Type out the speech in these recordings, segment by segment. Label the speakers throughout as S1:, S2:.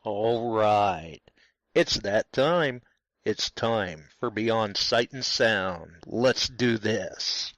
S1: All right. It's that time. It's time for Beyond Sight and Sound. Let's do this.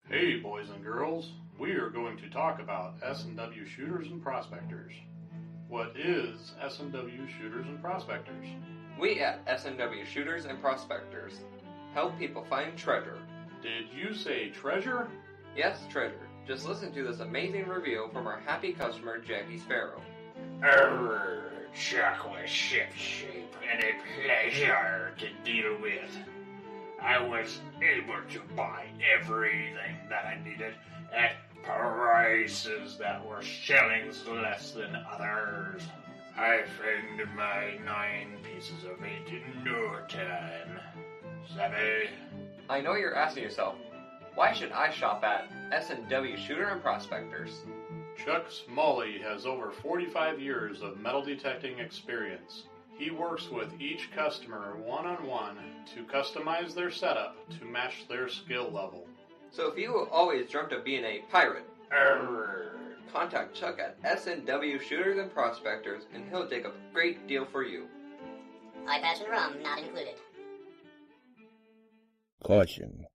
S2: Hey boys and girls, we are going to talk about S&W shooters and prospectors. What is S&W shooters and prospectors?
S3: We at S&W Shooters and Prospectors help people find treasure.
S2: Did you say treasure?
S3: Yes, treasure. Just listen to this amazing review from our happy customer, Jackie Sparrow.
S4: Chocolate ship-shape and a pleasure to deal with. I was able to buy everything that I needed at prices that were shillings less than others. I found my 9 pieces of meat in no time. Savvy?
S3: I know you're asking yourself, why should I shop at S&W Shooter and Prospectors?
S2: Chuck Smalley has over 45 years of metal detecting experience. He works with each customer one-on-one to customize their setup to match their skill level.
S3: So if you always dreamt of being a pirate, contact Chuck at S&W Shooters and Prospectors and he'll dig a great deal for you.
S5: iPads and rum not included.
S1: Caution.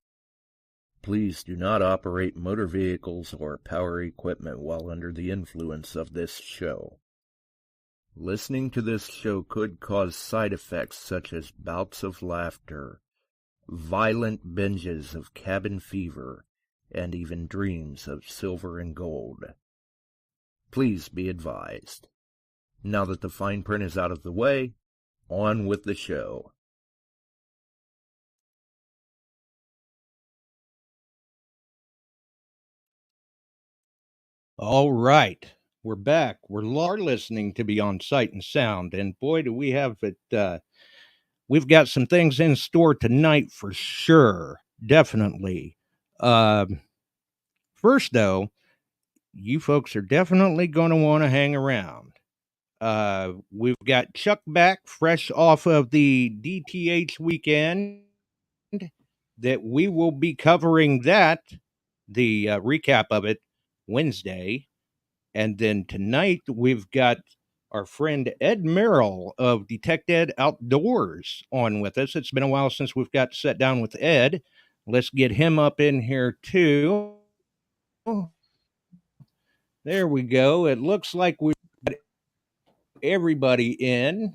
S1: Please do not operate motor vehicles or power equipment while under the influence of this show. Listening to this show could cause side effects such as bouts of laughter, violent binges of cabin fever, and even dreams of silver and gold. Please be advised. Now that the fine print is out of the way, on with the show.
S6: All right, we're back. We're listening to Beyond Sight and Sound, and boy, do we have it. We've got some things in store tonight for sure, definitely. First, though, you folks are definitely going to want to hang around. We've got Chuck back, fresh off of the DTH weekend, that we will be covering that, the recap of it, Wednesday. And then tonight we've got our friend Ed Merrill of DetectEd Outdoors on with us. It's been a while since we've got to sit down with Ed. Let's get him up in here too. There we go. It looks like we've got everybody in.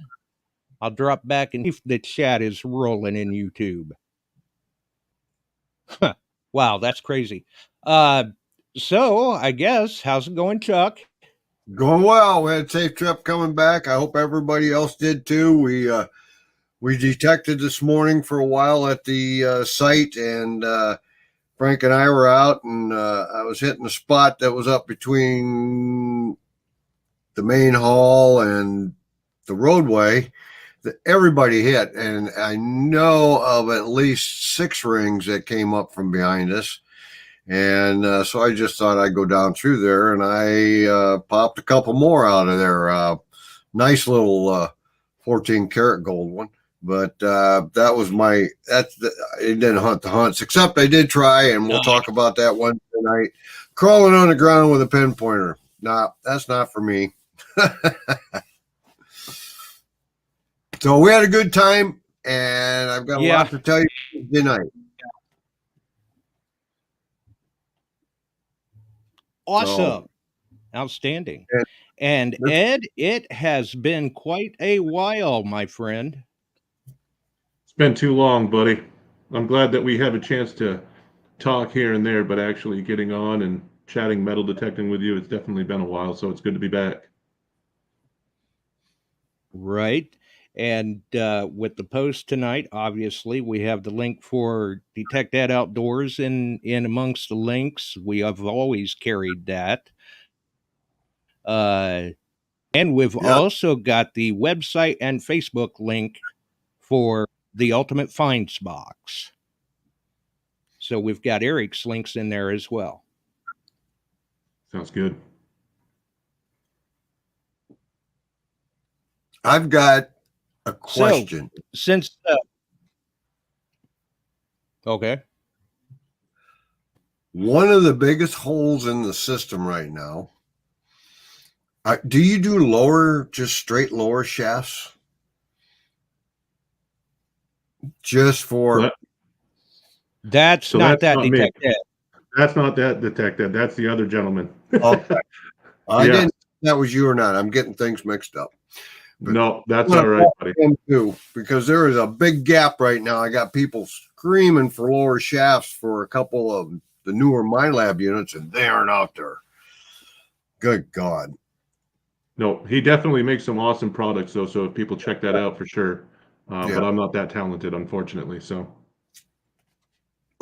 S6: I'll drop back and see if the chat is rolling in YouTube. Wow, that's crazy. So I guess, how's it going, Chuck?
S7: Going well. We had a safe trip coming back. I hope everybody else did too. We detected this morning for a while at the site, and Frank and I were out, and I was hitting a spot that was up between the main hall and the roadway that everybody hit, and I know of at least 6 rings that came up from behind us. And so I just thought I'd go down through there, and I popped a couple more out of there. Nice little 14 karat gold one. But that was it didn't hunt the hunts, except I did try, and we'll talk about that Wednesday night. Crawling on the ground with a pinpointer. Nah, that's not for me. So we had a good time, and I've got a lot to tell you. Good night.
S6: Awesome. Outstanding. And Ed, it has been quite a while, my friend.
S8: It's been too long, buddy. I'm glad that we have a chance to talk here and there, but actually getting on and chatting metal detecting with you, it's definitely been a while, so it's good to be back.
S6: Right. And with the post tonight, obviously, we have the link for DetectEd Outdoors in amongst the links. We have always carried that. And we've also got the website and Facebook link for the Ultimate Finds Box. So we've got Eric's links in there as well.
S8: Sounds good.
S7: I've got a question.
S6: So, since okay.
S7: One of the biggest holes in the system right now. Do you do just straight lower shafts? Just for
S6: that's not that DetectEd.
S8: That's not that DetectEd. That's the other gentleman.
S7: Okay. I didn't know if that was you or not. I'm getting things mixed up.
S8: But no, that's all right, buddy.
S7: Too, because there is a big gap right now. I got people screaming for lower shafts for a couple of the newer MyLab units, and they aren't out there. Good God.
S8: No, he definitely makes some awesome products, though. So if people check that out for sure. But I'm not that talented, unfortunately. So,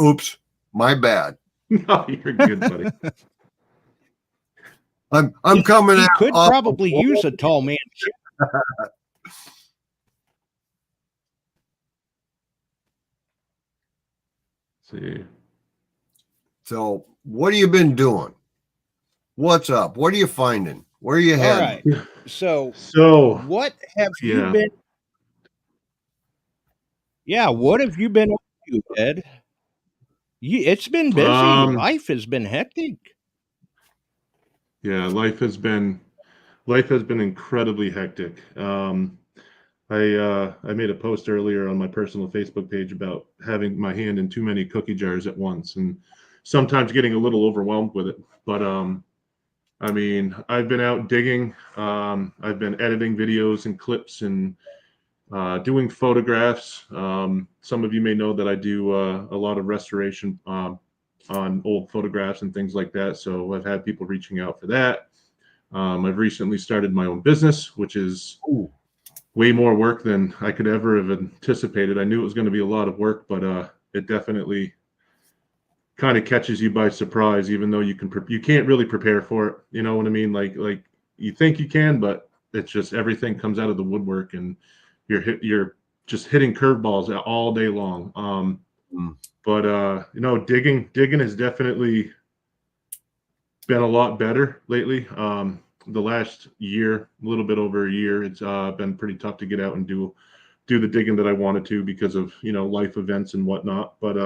S7: oops, my bad.
S8: No, you're good, buddy.
S7: I'm coming out.
S6: He could probably use a tall man.
S8: See.
S7: So, what have you been doing? What's up? What are you finding? Where are you heading?
S6: All right. So what have you been? Yeah, what have you been up to, Ed? It's been busy. Life has been hectic.
S8: Yeah, life has been incredibly hectic. I made a post earlier on my personal Facebook page about having my hand in too many cookie jars at once, and sometimes getting a little overwhelmed with it. But I mean, I've been out digging. I've been editing videos and clips and doing photographs. Some of you may know that I do a lot of restoration on old photographs and things like that. So I've had people reaching out for that. I've recently started my own business, which is way more work than I could ever have anticipated. I knew it was going to be a lot of work, but it definitely kind of catches you by surprise, even though you can't really prepare for it. You know what I mean? Like you think you can, but it's just everything comes out of the woodwork, and you're just hitting curveballs all day long. But you know, digging has definitely been a lot better lately. The last year, a little bit over a year, it's been pretty tough to get out and do the digging that I wanted to because of, you know, life events and whatnot. But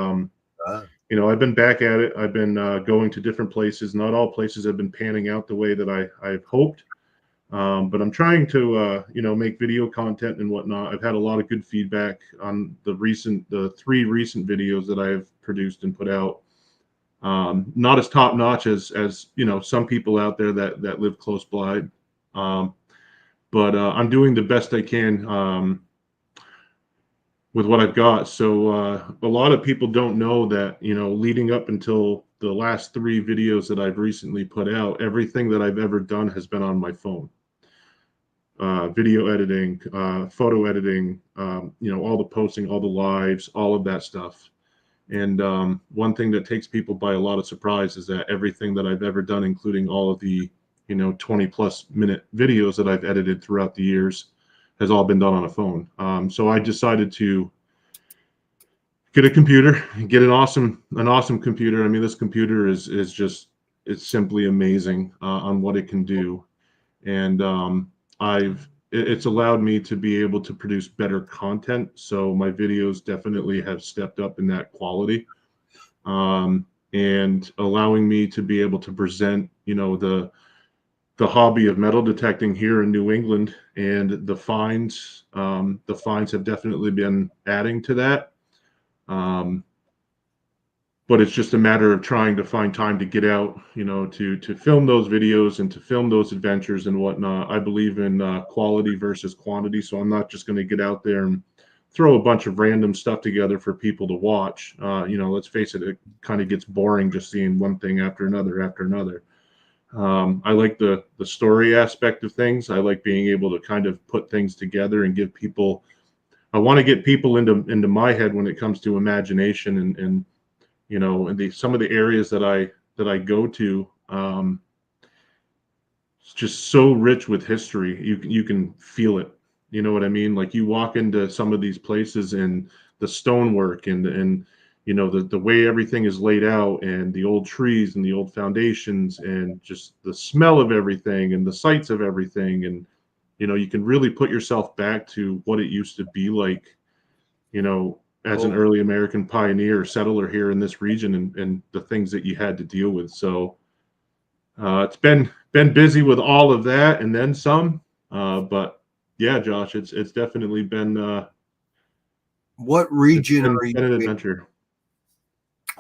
S8: you know, I've been back at it. I've been going to different places. Not all places have been panning out the way that I've hoped. But I'm trying to, you know, make video content and whatnot. I've had a lot of good feedback on the 3 recent videos that I've produced and put out. Not as top notch as you know, some people out there that live close by. But I'm doing the best I can with what I've got. So a lot of people don't know that, you know, leading up until the last 3 videos that I've recently put out, everything that I've ever done has been on my phone. Video editing, photo editing, you know, all the posting, all the lives, all of that stuff. And one thing that takes people by a lot of surprise is that everything that I've ever done, including all of the, you know, 20+ minute videos that I've edited throughout the years, has all been done on a phone. So I decided to get a computer, get an awesome computer. I mean, this computer is just, it's simply amazing on what it can do. And it's allowed me to be able to produce better content. So my videos definitely have stepped up in that quality, and allowing me to be able to present, you know, the the hobby of metal detecting here in New England, and the fines have definitely been adding to that. But it's just a matter of trying to find time to get out, to film those videos and to film those adventures and whatnot. I believe in quality versus quantity, so I'm not just going to get out there and throw a bunch of random stuff together for people to watch. Let's face it, it kind of gets boring just seeing one thing after another after another. I like the story aspect of things. I like being able to kind of put things together and give people. I want to get people into my head when it comes to imagination and some of the areas that I go to. It's just so rich with history. You can feel it. You know what I mean? Like you walk into some of these places and the stonework and the way everything is laid out and the old trees and the old foundations and just the smell of everything and the sights of everything. And, you can really put yourself back to what it used to be like, as an early American pioneer or settler here in this region and the things that you had to deal with. So it's been busy with all of that and then some. But yeah, Josh, it's definitely been
S7: what region
S8: been,
S7: are you
S8: been an
S7: in?
S8: adventure.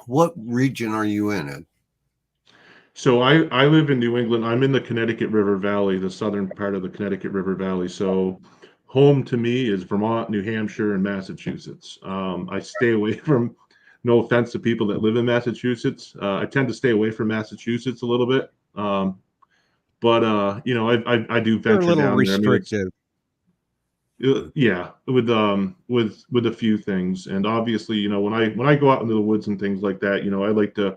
S7: What region are you in, Ed?
S8: So I live in New England. I'm in the Connecticut River Valley, the southern part of the Connecticut River Valley. So home to me is Vermont, New Hampshire, and Massachusetts. I stay away from, no offense to people that live in Massachusetts. I tend to stay away from Massachusetts a little bit. But I do
S6: They're a
S8: venture
S6: little
S8: down there. I mean,
S6: restrictive.
S8: yeah, with a few things. And obviously, when I go out into the woods and things like that, I like to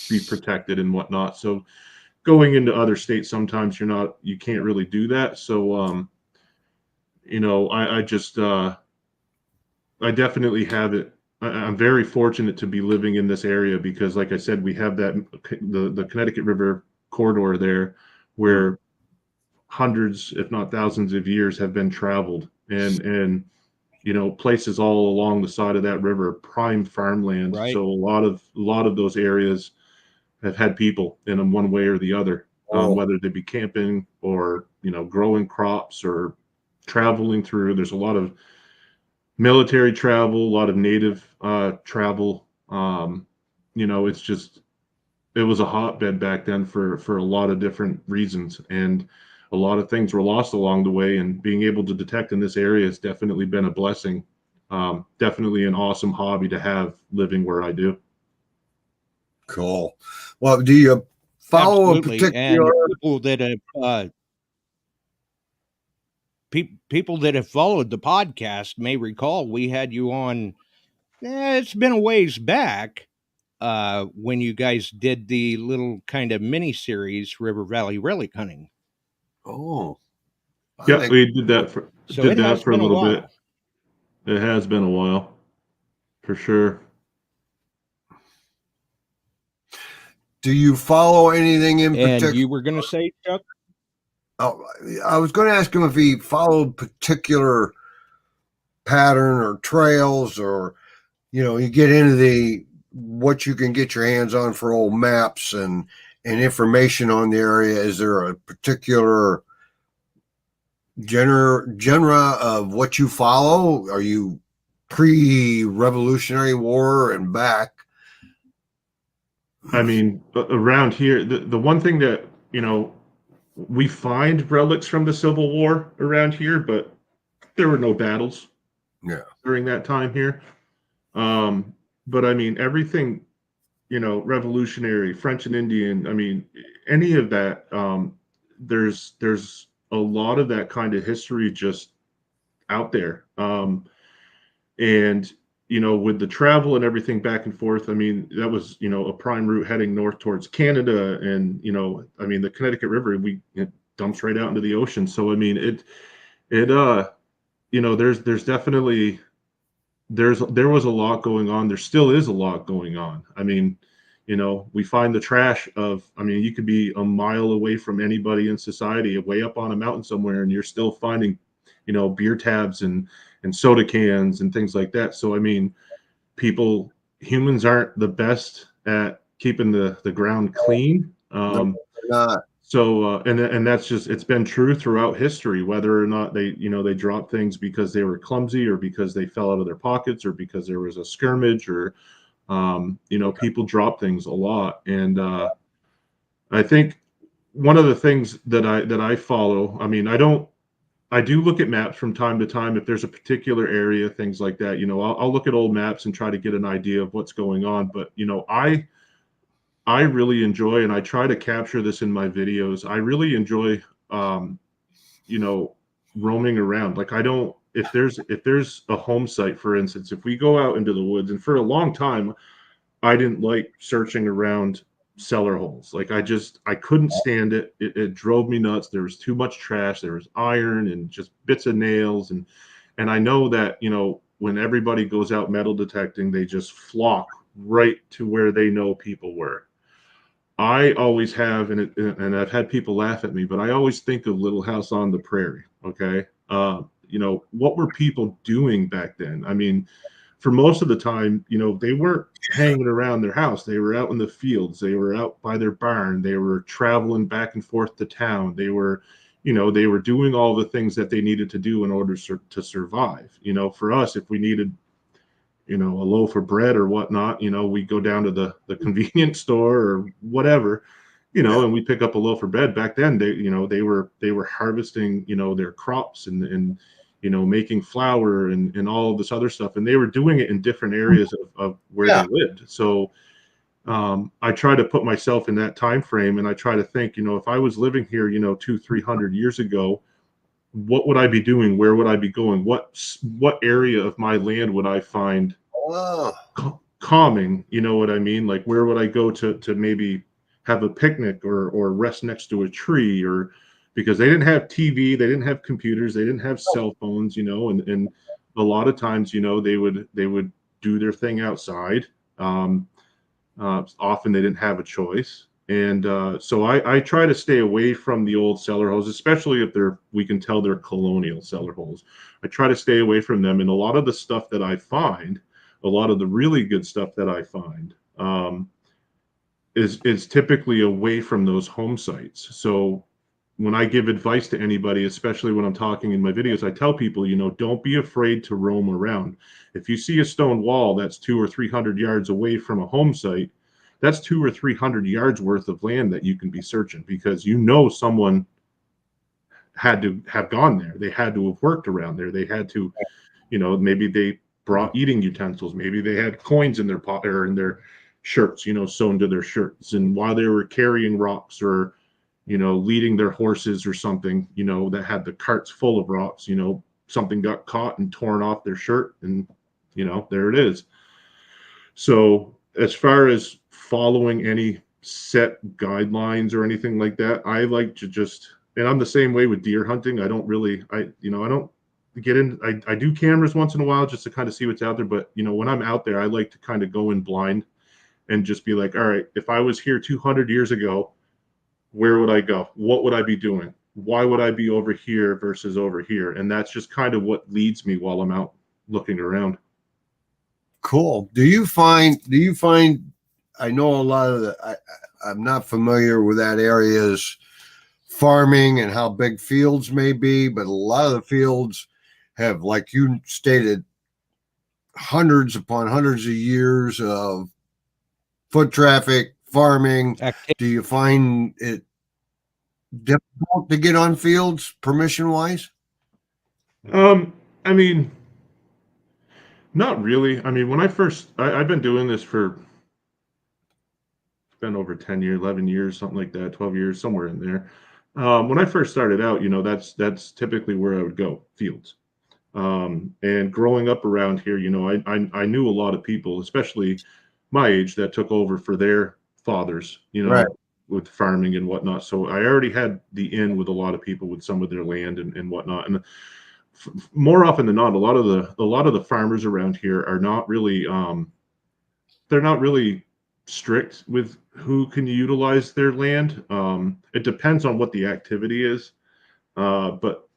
S8: be protected and whatnot. So going into other states, sometimes you can't really do that. So, I definitely have it. I'm very fortunate to be living in this area because, like I said, we have the Connecticut River corridor there where hundreds, if not thousands of years have been traveled and places all along the side of that river, prime farmland.
S6: Right.
S8: So a lot of those areas have had people in them one way or the other, whether they be camping or, growing crops or traveling through. There's a lot of military travel, a lot of native travel. It was a hotbed back then for a lot of different reasons. And a lot of things were lost along the way, and being able to detect in this area has definitely been a blessing. Definitely an awesome hobby to have living where I do.
S7: Cool. Well, do you follow
S6: Absolutely.
S7: a particular?
S6: And people that have followed the podcast may recall we had you on. It's been a ways back when you guys did the little kind of mini series River Valley relic hunting.
S7: Oh,
S8: Yeah, we did that for a little bit. It has been a while, for sure.
S7: Do you follow anything in particular?
S6: And you were going to say, Chuck?
S7: Oh, I was going to ask him if he followed particular pattern or trails, or you get into what you can get your hands on for old maps and information on the area. Is there a particular genre of what you follow? Are you pre-Revolutionary War and back?
S8: I mean, around here, the one thing that, we find relics from the Civil War around here, but there were no battles during that time here. But I mean, everything, revolutionary, French and Indian, I mean, any of that, there's a lot of that kind of history just out there. And with the travel and everything back and forth, I mean, that was, a prime route heading north towards Canada. And, I mean, the Connecticut River, it dumps right out into the ocean. So, I mean, there's definitely, there was a lot going on. There still is a lot going on. I mean, we find the trash you could be a mile away from anybody in society, way up on a mountain somewhere, and you're still finding, beer tabs and soda cans and things like that. So, I mean, humans aren't the best at keeping the ground clean.
S7: Not.
S8: So, and that's just, it's been true throughout history, whether or not they, they drop things because they were clumsy or because they fell out of their pockets or because there was a skirmish or, people drop things a lot. And I think one of the things that I follow, I do look at maps from time to time. If there's a particular area, things like that, I'll look at old maps and try to get an idea of what's going on. But, I really enjoy, and I try to capture this in my videos. I really enjoy, you know, roaming around. Like if there's a home site, for instance, if we go out into the woods, and for a long time, I didn't like searching around cellar holes. Like I couldn't stand it. It drove me nuts. There was too much trash. There was iron and just bits of nails. And I know that, when everybody goes out metal detecting, they just flock right to where they know people were. I always have, and I've had people laugh at me, but I always think of Little House on the Prairie. Okay. What were people doing back then? I mean, for most of the time, they weren't hanging around their house. They were out in the fields. They were out by their barn. They were traveling back and forth to town. They were doing all the things that they needed to do in order to survive. For us, if we needed, a loaf of bread or whatnot, we go down to the convenience store or whatever, and we pick up a loaf of bread. Back then, they were harvesting, their crops and making flour and all of this other stuff. And they were doing it in different areas of where they lived. So I try to put myself in that time frame, and I try to think, if I was living here, 200-300 years ago, what would I be doing? Where would I be going? What area of my land would I find calming? You know what I mean? Like, where would I go to maybe have a picnic or rest next to a tree? Or because they didn't have TV, they didn't have computers, they didn't have cell phones, and a lot of times, they would do their thing outside. Often they didn't have a choice. And so I try to stay away from the old cellar holes, especially if we can tell they're colonial cellar holes. I try to stay away from them. And a lot of the stuff that I find, a lot of the really good stuff that I find, is typically away from those home sites. So when I give advice to anybody, especially when I'm talking in my videos, I tell people, don't be afraid to roam around. If you see a stone wall that's 200 or 300 yards away from a home site, that's 200 or 300 yards worth of land that you can be searching, because someone had to have gone there. They had to have worked around there. They had to, maybe they brought eating utensils. Maybe they had coins in their pocket or in their shirts, sewn to their shirts. And while they were carrying rocks or, leading their horses or something, that had the carts full of rocks, something got caught and torn off their shirt, and, there it is. So as far as following any set guidelines or anything like that, I like to and I'm the same way with deer hunting. I don't get in. I do cameras once in a while just to kind of see what's out there. But, when I'm out there, I like to kind of go in blind and just be like, all right, if I was here 200 years ago, where would I go? What would I be doing? Why would I be over here versus over here? And that's just kind of what leads me while I'm out looking around.
S7: Cool. Do you find, I know a lot of I'm not familiar with that area's farming and how big fields may be, but a lot of the fields have, like you stated, hundreds upon hundreds of years of foot traffic, farming. Do you find it difficult to get on fields permission wise?
S8: I mean, not really. I mean, when I've been doing this for, it's been over 10 years, 11 years, something like that, 12 years, somewhere in there. When I first started out, that's typically where I would go, fields. And growing up around here, I knew a lot of people, especially my age, that took over for their fathers,
S7: Right.
S8: with farming and whatnot. So I already had the in with a lot of people with some of their land and whatnot. And more often than not, a lot of the farmers around here are not really, they're not really strict with who can utilize their land. It depends on what the activity is. But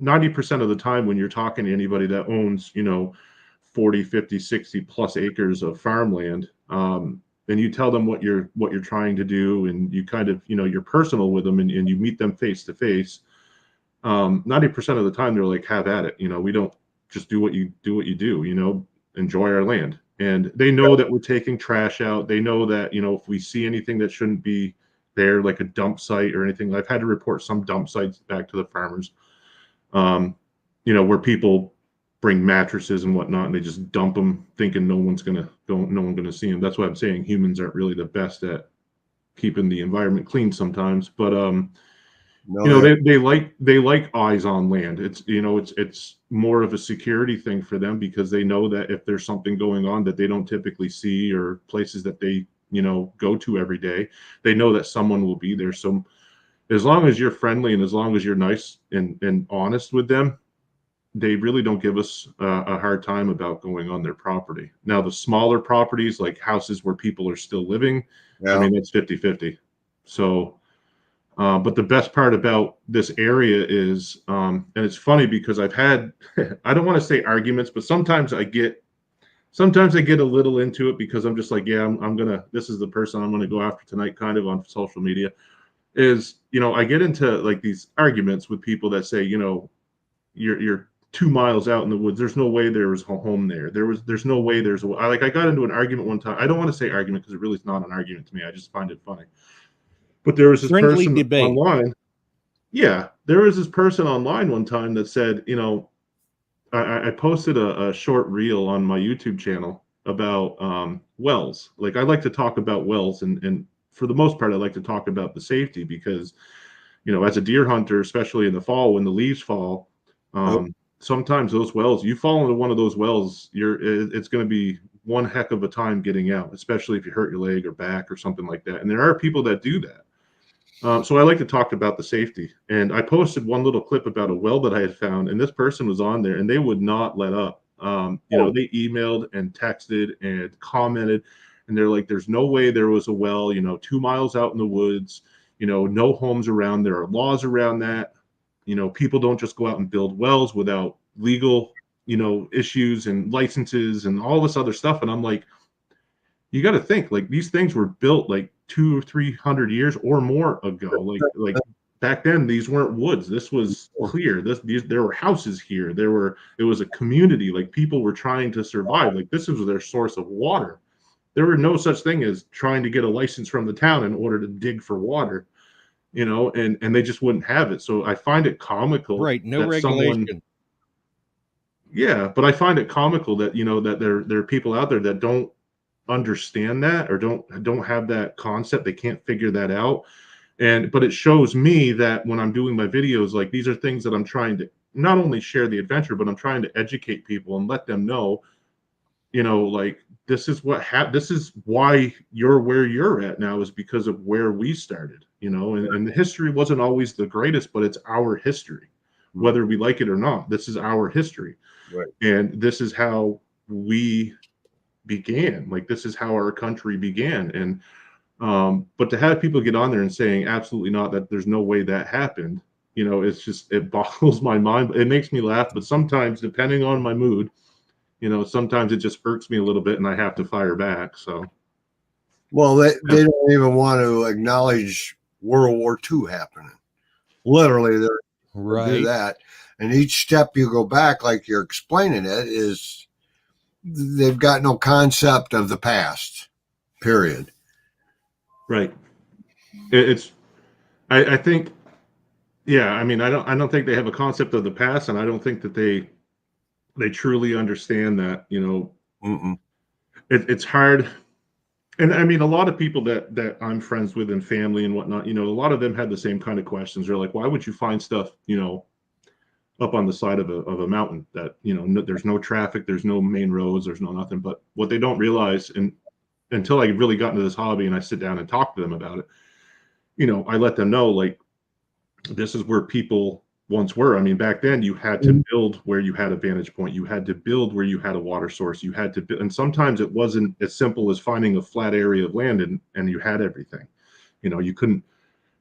S8: 90% of the time when you're talking to anybody that owns, 40, 50, 60 plus acres of farmland, and you tell them what you're trying to do, and you kind of, you're personal with them, and you meet them face to face, 90% of the time they're like, have at it. We don't just do what you do, enjoy our land. And they know that we're taking trash out. They know that, if we see anything that shouldn't be there, like a dump site or anything, I've had to report some dump sites back to the farmers, where people bring mattresses and whatnot, and they just dump them thinking no one's going to see them. That's why I'm saying humans aren't really the best at keeping the environment clean sometimes. But, they like eyes on land. It's, it's more of a security thing for them, because they know that if there's something going on that they don't typically see, or places that they, go to every day, they know that someone will be there. So as long as you're friendly and as long as you're nice and honest with them, they really don't give us a hard time about going on their property. Now, the smaller properties, like houses where people are still living, I mean, it's 50-50. So, but the best part about this area is, and it's funny because I've had, I don't want to say arguments, but sometimes I get a little into it, because I'm just like, yeah, this is the person I'm going to go after tonight, kind of on social media, is, I get into like these arguments with people that say, you're 2 miles out in the woods. There's no way there was a home there. There's no way there's I got into an argument one time. I don't want to say argument, because it really is not an argument to me. I just find it funny. But there was this person online. Yeah, there was this person online one time that said, I posted a short reel on my YouTube channel about wells. Like, I like to talk about wells, and for the most part, I like to talk about the safety, because, as a deer hunter, especially in the fall when the leaves fall, sometimes those wells, you fall into one of those wells, it's going to be one heck of a time getting out, especially if you hurt your leg or back or something like that. And there are people that do that. So I like to talk about the safety. And I posted one little clip about a well that I had found, and this person was on there, and they would not let up. They emailed and texted and commented, and they're like, there's no way there was a well, 2 miles out in the woods, no homes around. There are laws around that. People don't just go out and build wells without legal, issues and licenses and all this other stuff. And I'm like, you got to think, like, these things were built like 200 or 300 years or more ago. Like back then, these weren't woods. This was clear. There were houses here. It was a community. Like, people were trying to survive. Like, this was their source of water. There were no such thing as trying to get a license from the town in order to dig for water. And they just wouldn't have it. So I find it comical.
S6: Right. No regulation.
S8: But I find it comical that, that there are people out there that don't understand that, or don't have that concept. They can't figure that out. But it shows me that when I'm doing my videos, like, these are things that I'm trying to not only share the adventure, but I'm trying to educate people and let them know, like, this is this is why you're where you're at now, is because of where we started, and the history wasn't always the greatest, but it's our history, whether we like it or not. This is our history.
S7: Right.
S8: And this is how we began. Like, this is how our country began. And but to have people get on there and saying absolutely not, that there's no way that happened, it boggles my mind. It makes me laugh, but sometimes, depending on my mood, sometimes it just irks me a little bit, and I have to fire back. So,
S7: well, they don't even want to acknowledge World War II happening. Literally, they're right. Do that, and each step you go back, like you're explaining it, is they've got no concept of the past. Period.
S8: Right. I think, yeah. I mean, I don't think they have a concept of the past, and I don't think that they truly understand that. It's hard. And I mean, a lot of people that I'm friends with and family and whatnot, a lot of them had the same kind of questions. They're like, why would you find stuff, up on the side of a mountain that, there's no traffic, there's no main roads, there's no nothing. But what they don't realize, and until I really got into this hobby and I sit down and talk to them about it, I let them know, like, this is where people once were. I mean, back then you had to build where you had a vantage point. You had to build where you had a water source. You had to build, and sometimes it wasn't as simple as finding a flat area of land and you had everything. You couldn't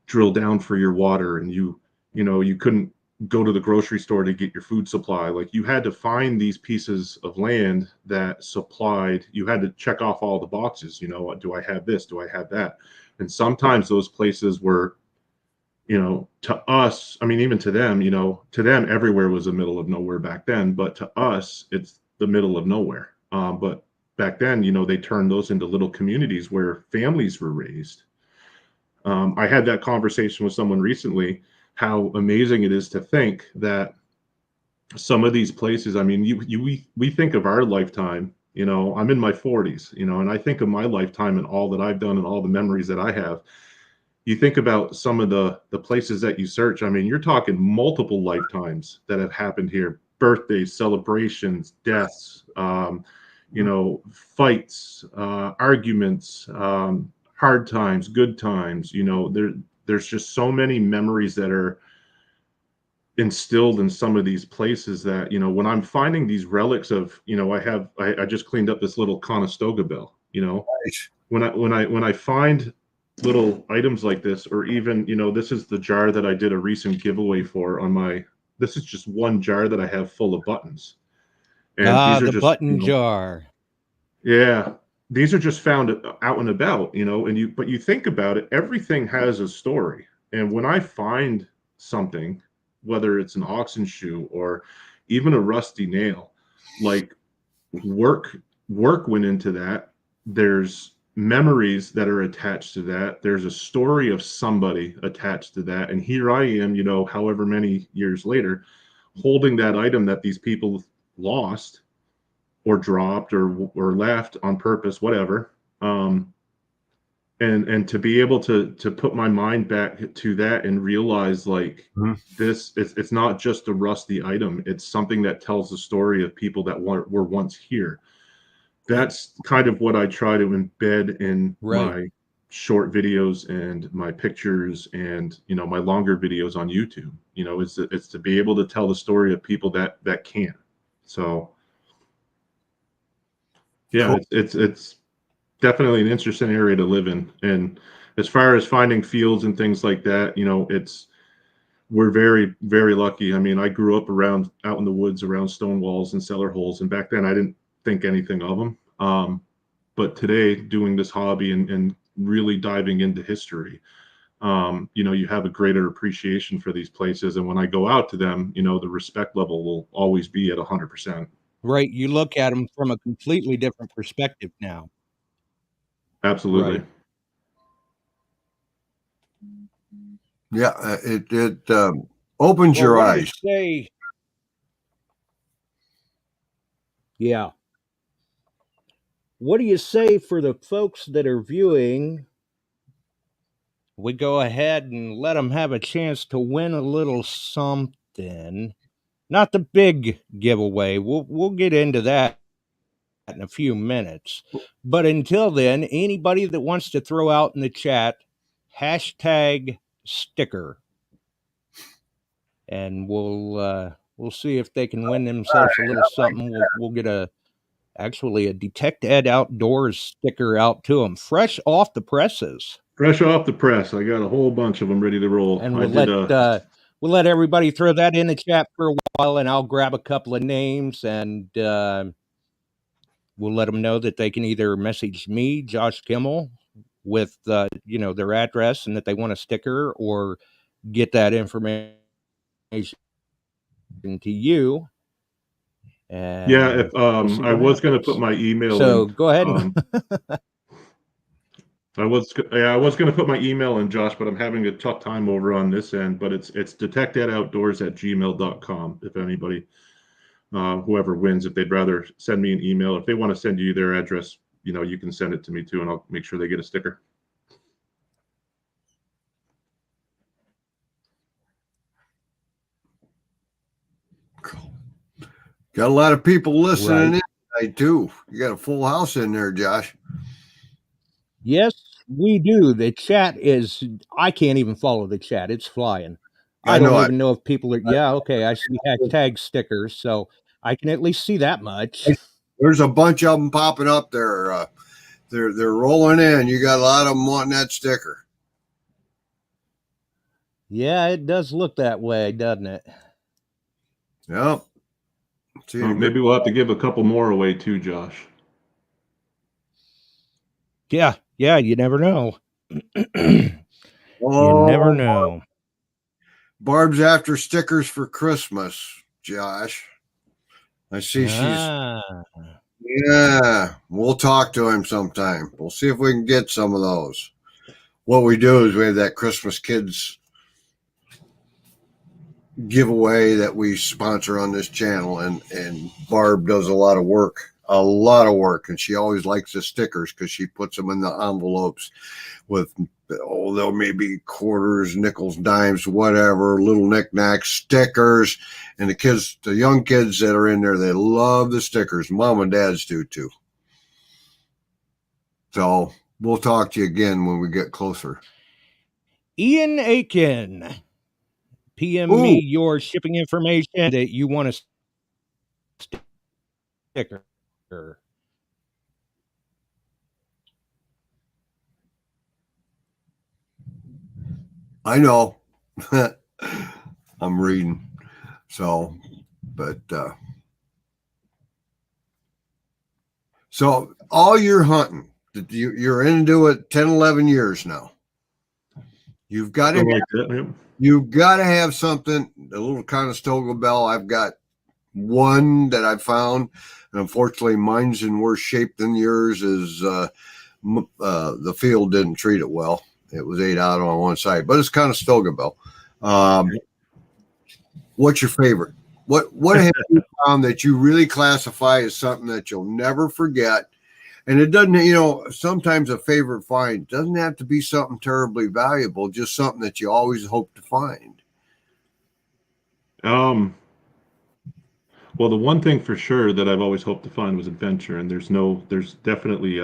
S8: drill down for your water, and you couldn't go to the grocery store to get your food supply. Like, you had to find these pieces of land that supplied, you had to check off all the boxes, you know, do I have this? Do I have that? And sometimes those places were, you know, to us, I mean, even to them, you know, to them, everywhere was the middle of nowhere back then, but to us, it's the middle of nowhere. But back then, you know, they turned those into little communities where families were raised. I had that conversation with someone recently, how amazing it is to think that some of these places, I mean, we think of our lifetime, you know, I'm in my 40s, you know, and I think of my lifetime and all that I've done and all the memories that I have. You think about some of the places that you search. I mean, you're talking multiple lifetimes that have happened here: birthdays, celebrations, deaths, you know, fights, arguments, hard times, good times. You know, there's just so many memories that are instilled in some of these places that, you know, when I'm finding these relics of, you know, I just cleaned up this little Conestoga bell, you know, when I find little items like this, or even, you know, this is the jar that I did a recent giveaway for on my, this is just one jar that I have full of buttons. And these are
S6: the
S8: just,
S6: button
S8: you know,
S6: jar.
S8: yeah, these are just found out and about, you know, and but you think about it, everything has a story. And when I find something, whether it's an oxen shoe or even a rusty nail, like, work went into that. There's memories that are attached to that. There's a story of somebody attached to that. And here I am, you know, however many years later, holding that item that these people lost or dropped or left on purpose, whatever. And to be able to put my mind back to that and realize, like, this, it's not just a rusty item. It's something that tells the story of people that were once here. That's kind of what I try to embed in my short videos and my pictures and, you know, my longer videos on YouTube. You know, it's to be able to tell the story of people that can. So yeah,
S7: Cool.
S8: it's definitely an interesting area to live in. And as far as finding fields and things like that, you know, we're very, very lucky. I mean, I grew up out in the woods around stone walls and cellar holes, and back then I didn't think anything of them. But today, doing this hobby and really diving into history, you know, you have a greater appreciation for these places. And when I go out to them, you know, the respect level will always be at 100%.
S6: Right. You look at them from a completely different perspective now.
S8: Absolutely.
S6: Right.
S7: Yeah, it opens your
S6: What do you
S7: eyes.
S6: say? Yeah. What do you say for the folks that are viewing? We go ahead and let them have a chance to win a little something. Not the big giveaway. We'll get into that in a few minutes. But until then, anybody that wants to throw out in the chat #sticker, and we'll see if they can win themselves a little something. We'll get actually a DetectEd Outdoors sticker out to them, fresh off the presses.
S8: Fresh off the press. I got a whole bunch of them ready to roll.
S6: And we'll let everybody throw that in the chat for a while, and I'll grab a couple of names, and we'll let them know that they can either message me, Josh Kimmel, with you know, their address and that they want a sticker, or get that information to you. And
S8: yeah, if I was going to put my email
S6: so
S8: in.
S6: go ahead and
S8: I was going to put my email in, Josh, but I'm having a tough time over on this end. But it's detectedoutdoors@gmail.com. If anybody, whoever wins, if they'd rather send me an email, if they want to send you their address, you know, you can send it to me too, and I'll make sure they get a sticker.
S7: Got a lot of people listening in tonight too. You got a full house in there, Josh.
S6: Yes, we do. The chat is, I can't even follow the chat. It's flying. I don't even know if people are, yeah, okay, I see #stickers, so I can at least see that much.
S7: There's a bunch of them popping up there. They're rolling in. You got a lot of them wanting that sticker.
S6: Yeah, it does look that way, doesn't it?
S7: Yep. See,
S8: Well, maybe we'll have to give a couple more away too, Josh.
S6: Yeah, you never know. You never know.
S7: Barb's after stickers for Christmas, Josh. I see she's. Yeah, we'll talk to him sometime. We'll see if we can get some of those. What we do is we have that Christmas Kids giveaway that we sponsor on this channel, and Barb does a lot of work, and she always likes the stickers because she puts them in the envelopes with, there may be quarters, nickels, dimes, whatever, little knickknacks, stickers, and the young kids that are in there, they love the stickers. Mom and dads do too. So we'll talk to you again when we get closer.
S6: Ian Aiken, PM me your shipping information that you want to sticker.
S7: I know. I'm reading. So, but so all your hunting, you're into it 10, 11 years now. You've got to you've got to have something, a little Conestoga bell. I've got one that I found, and unfortunately mine's in worse shape than yours. Is the field didn't treat it well. It was 8 out on one side, but it's Conestoga bell. What's your favorite? What have you found that you really classify as something that you'll never forget? And it doesn't, sometimes a favorite find doesn't have to be something terribly valuable, just something that you always hope to find.
S8: Well, the one thing for sure that I've always hoped to find was adventure, and there's definitely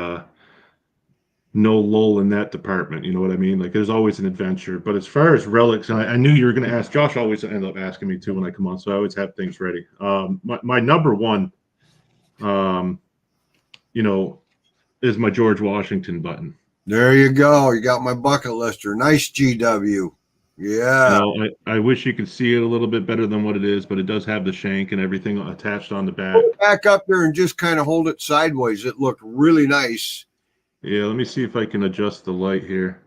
S8: no lull in that department. You know what I mean? Like, there's always an adventure. But as far as relics, and I knew you were going to ask. Josh always end up asking me too when I come on, so I always have things ready. My number one, is my George Washington button.
S7: There you go. You got my bucket lister. Nice GW. Yeah.
S8: I wish you could see it a little bit better than what it is, but it does have the shank and everything attached on the back.
S7: Back up there and just kind of hold it sideways. It looked really nice.
S8: Yeah, let me see if I can adjust the light here.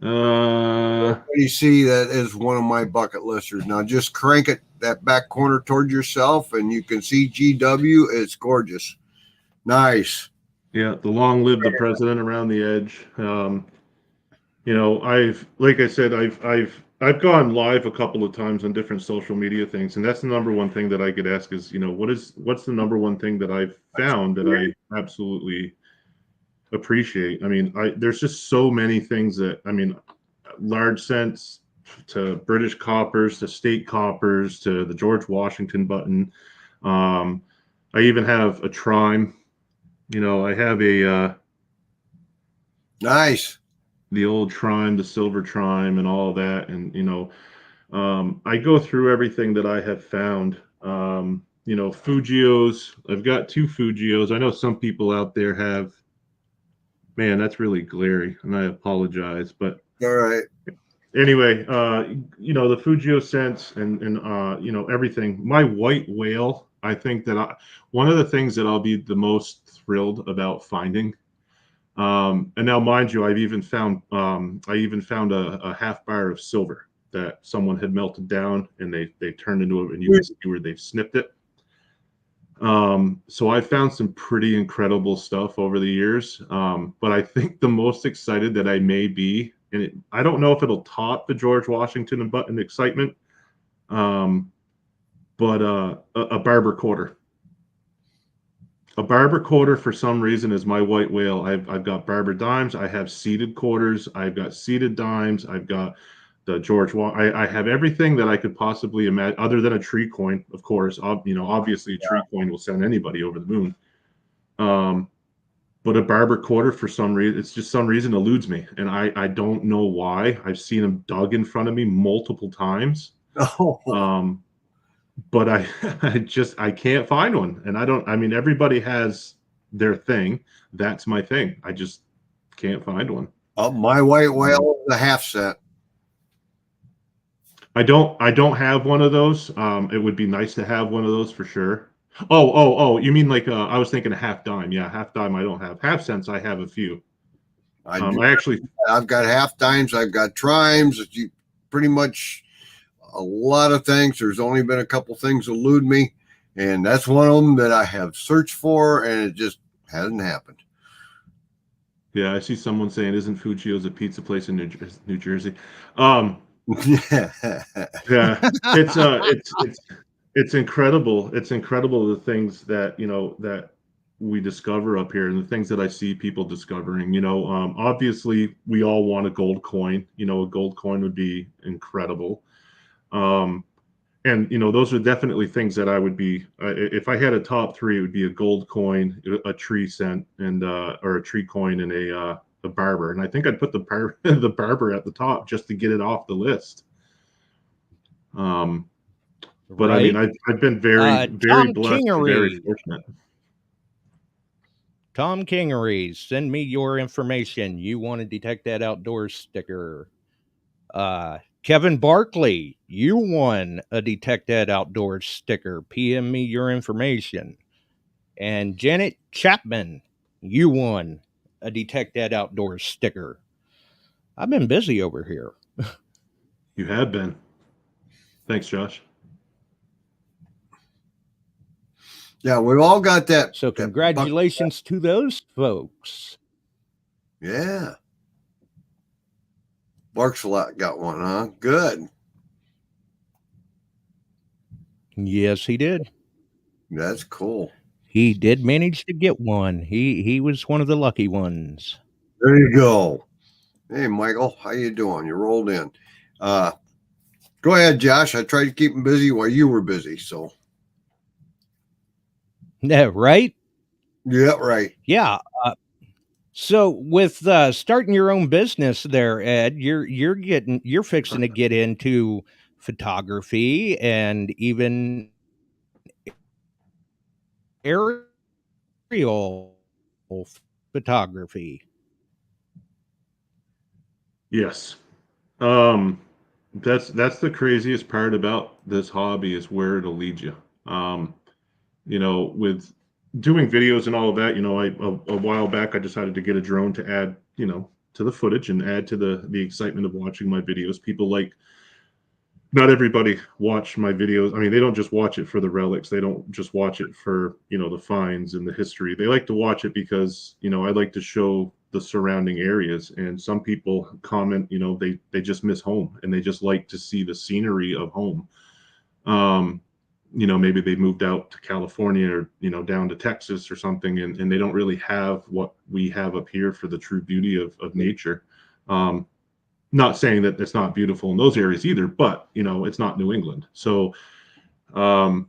S7: You see, that is one of my bucket listers. Now just crank it that back corner toward yourself, and you can see GW. It's gorgeous. Nice.
S8: Yeah, the long live the president around the edge. I've gone live a couple of times on different social media things, and that's the number one thing that I get asked is, what's the number one thing that I've found that I absolutely appreciate? I mean, there's just so many things that, large cents to British coppers to state coppers to the George Washington button. I even have a TREME. I have a
S7: nice,
S8: the old TREME, the silver TREME, and all of that. And I go through everything that I have found. Fujios. I've got 2 Fujios. I know some people out there have. Man, that's really glary, and I apologize. But
S7: all right.
S8: Anyway, the Fujio scents and everything. My white whale. I think that one of the things that I'll be the most thrilled about finding, and now mind you, I even found a half bar of silver that someone had melted down, and they turned into it, and you can see where they've snipped it. So I found some pretty incredible stuff over the years, but I think the most excited that I may be, and I don't know if it'll top the George Washington and button excitement, but a barber quarter. A barber quarter, for some reason, is my white whale. I've got barber dimes. I have seated quarters. I've got seated dimes. I've got the I have everything that I could possibly imagine, other than a tree coin, of course. Obviously, a tree coin will send anybody over the moon. But a barber quarter, for some reason, it's just some reason eludes me, and I don't know why. I've seen them dug in front of me multiple times.
S7: Oh.
S8: But I can't find one. And everybody has their thing. That's my thing. I just can't find one.
S7: My white whale is a half cent.
S8: I don't have one of those. It would be nice to have one of those for sure. Oh, you mean like I was thinking a half dime. Yeah, half dime I don't have. Half cents I have a few.
S7: I do.
S8: I actually,
S7: I've got half dimes. I've got trimes. Pretty much a lot of things. There's only been a couple things elude me, and that's one of them that I have searched for, and it just hasn't happened.
S8: yeah, I see someone saying, "Isn't Fugio's a pizza place in New Jersey?" Yeah, it's incredible. It's incredible the things that that we discover up here, and the things that I see people discovering. Obviously, we all want a gold coin. A gold coin would be incredible. And those are definitely things that I would be if I had a top three. It would be a gold coin, a tree cent, and or a tree coin, and a barber. And I think I'd put the barber at the top just to get it off the list. But I mean, I've been very blessed and very fortunate.
S6: Tom Kingery, send me your information. You want to detect that outdoors sticker. Kevin Barkley, you won a DetectEd outdoors sticker. PM me your information. And Janet Chapman, you won a DetectEd outdoors sticker. I've been busy over here.
S8: You have been. Thanks, Josh.
S7: Yeah, we've all got that.
S6: So congratulations to those folks.
S7: Yeah. Barksalot got one, huh? Good.
S6: Yes, he did.
S7: That's cool.
S6: He did manage to get one. He was one of the lucky ones.
S7: There you go. Hey, Michael, how you doing? You rolled in. Go ahead, Josh. I tried to keep him busy while you were busy, so.
S6: Yeah, right?
S7: Yeah, right.
S6: Yeah. So with starting your own business there, Ed, you're fixing to get into photography and even aerial photography.
S8: Yes. That's the craziest part about this hobby is where it'll lead you. With doing videos and all of that, a while back I decided to get a drone to add, to the footage and add to the excitement of watching my videos. People not everybody watch my videos. I mean, they don't just watch it for the relics. They don't just watch it for, the finds and the history. They like to watch it because, I like to show the surrounding areas. And some people comment, they just miss home and they just like to see the scenery of home. Maybe they moved out to California or, down to Texas or something, and they don't really have what we have up here for the true beauty of nature. Not saying that it's not beautiful in those areas either, but it's not New England. So I've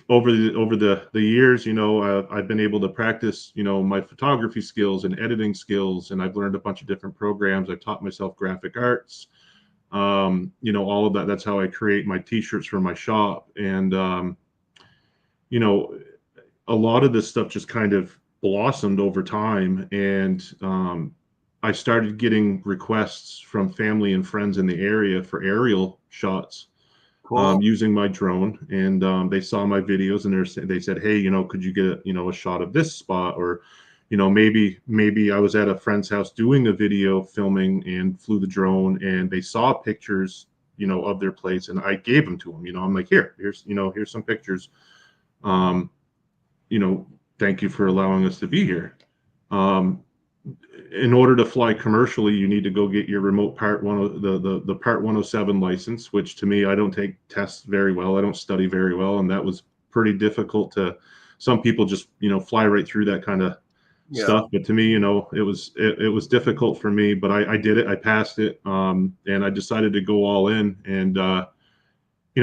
S8: over the years, I've been able to practice my photography skills and editing skills, and I've learned a bunch of different programs. I've taught myself graphic arts, all of that. That's how I create my t-shirts for my shop. And a lot of this stuff just kind of blossomed over time, and I started getting requests from family and friends in the area for aerial shots. Cool. Using my drone, and they saw my videos, and they said, hey, could you get a shot of this spot? Or maybe I was at a friend's house doing a video filming and flew the drone, and they saw pictures of their place, and I gave them to them. I'm like, here's some pictures. Thank you for allowing us to be here. In order to fly commercially, you need to go get your remote Part 107 license, which to me, I don't take tests very well. I don't study very well. And that was pretty difficult some people just, fly right through that kind of stuff. But to me, it was difficult for me, but I did it. I passed it. And I decided to go all in and,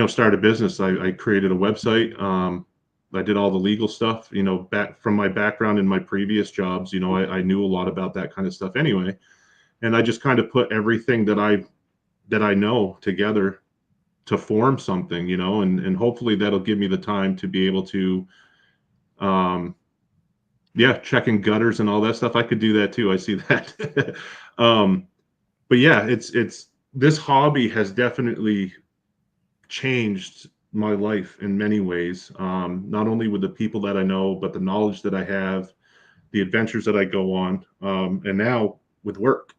S8: start a business. I created a website. I did all the legal stuff, back from my background in my previous jobs. I knew a lot about that kind of stuff anyway. And I just kind of put everything that I know together to form something, and hopefully that'll give me the time to be able to, checking gutters and all that stuff. I could do that too. I see that. But yeah, it's this hobby has definitely changed my life in many ways. Not only with the people that I know, but the knowledge that I have, the adventures that I go on, and now with work,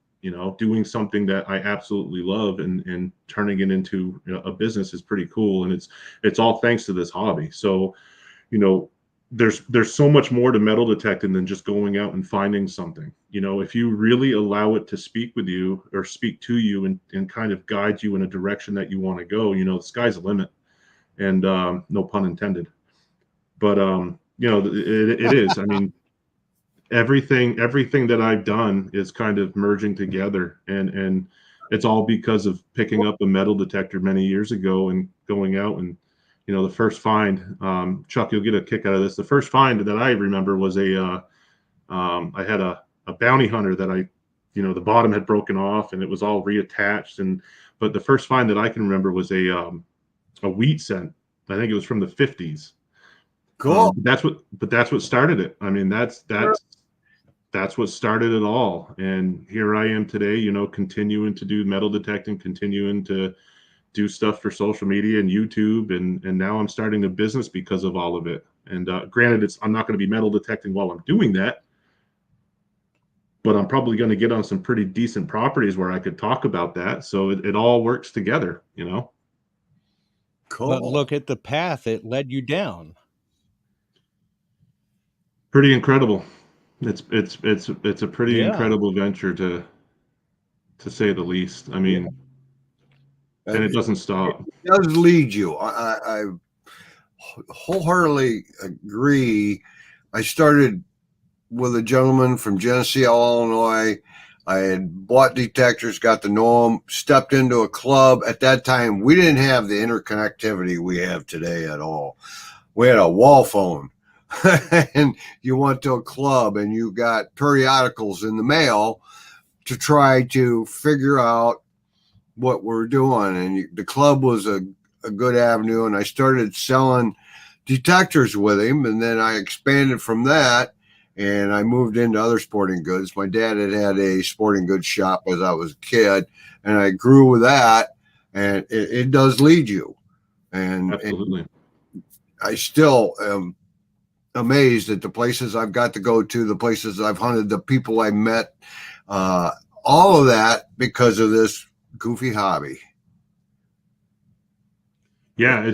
S8: doing something that I absolutely love and turning it into a business is pretty cool. And it's all thanks to this hobby. So, there's so much more to metal detecting than just going out and finding something. If you really allow it to speak with you or speak to you and kind of guide you in a direction that you want to go, the sky's the limit. And no pun intended. But it is. I mean, everything that I've done is kind of merging together, and it's all because of picking up a metal detector many years ago and going out and the first find, Chuck, you'll get a kick out of this. The first find that I remember was I had a bounty hunter that the bottom had broken off and it was all reattached, but the first find that I can remember was a wheat scent. I think it was from the 50s.
S7: Cool.
S8: That's what started it. I mean, that's what started it all. And here I am today, continuing to do metal detecting, continuing to do stuff for social media and YouTube. And now I'm starting a business because of all of it. And granted, I'm not going to be metal detecting while I'm doing that, but I'm probably going to get on some pretty decent properties where I could talk about that. So it all works together,
S7: Cool.
S6: But look at the path it led you down.
S8: Pretty incredible. It's a pretty incredible venture to say the least. I mean, and it doesn't stop.
S7: It does lead you. I wholeheartedly agree. I started with a gentleman from Geneseo, Illinois. I had bought detectors, got to know him, stepped into a club. At that time, we didn't have the interconnectivity we have today at all. We had a wall phone. And you went to a club and you got periodicals in the mail to try to figure out what we're doing. And the club was a good avenue. And I started selling detectors with him. And then I expanded from that and I moved into other sporting goods. My dad had a sporting goods shop as I was a kid, and I grew with that. And it does lead you. And
S8: absolutely.
S7: And I still am amazed at the places I've got to go to, the places I've hunted, the people I met, all of that because of this goofy hobby.
S8: Yeah,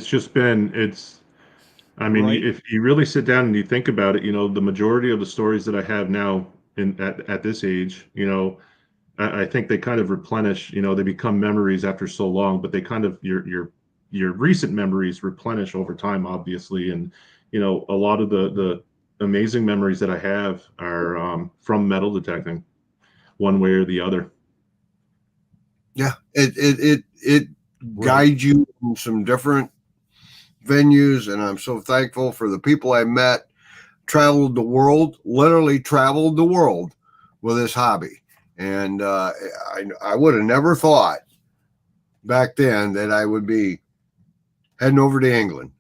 S8: I mean,
S6: Right.
S8: if you really sit down and you think about it, the majority of the stories that I have now at this age, I think they kind of replenish, they become memories after so long, but they kind of, your recent memories replenish over time, obviously. And, a lot of the amazing memories that I have are from metal detecting one way or the other.
S7: Yeah, it guides you in some different venues, and I'm so thankful for the people I met. Literally traveled the world with this hobby. And I would have never thought back then that I would be heading over to England,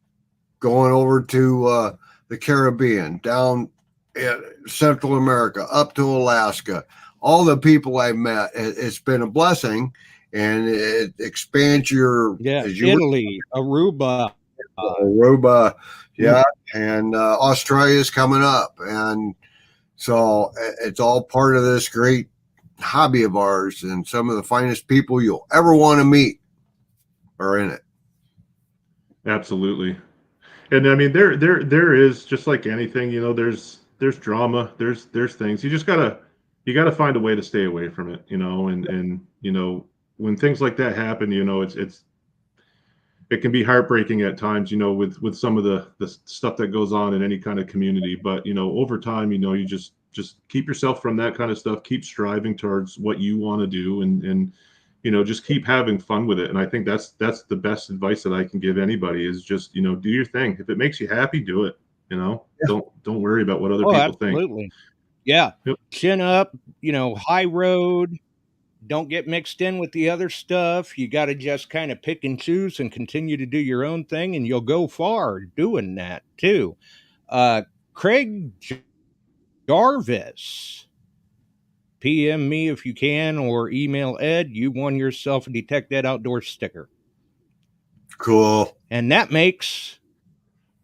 S7: going over to the Caribbean, down in Central America, up to Alaska. All the people I met, it's been a blessing, and it expands your
S6: Italy, Aruba,
S7: yeah, and Australia is coming up, and so it's all part of this great hobby of ours, and some of the finest people you'll ever want to meet are in it.
S8: Absolutely. And I mean, there is, just like anything, there's drama, there's things. You gotta find a way to stay away from it, and when things like that happen, it can be heartbreaking at times, with some of the stuff that goes on in any kind of community. But over time, you just keep yourself from that kind of stuff, keep striving towards what you want to do, and just keep having fun with it. And I think that's the best advice that I can give anybody is just, do your thing. If it makes you happy, do it. Don't worry about what other people think.
S6: Absolutely. Yeah.
S8: Yep.
S6: Chin up, high road. Don't get mixed in with the other stuff. You got to just kind of pick and choose and continue to do your own thing, and you'll go far doing that too. Craig Jarvis. PM me if you can, or email Ed. You won yourself a DetectEd Outdoor sticker.
S7: Cool.
S6: And that makes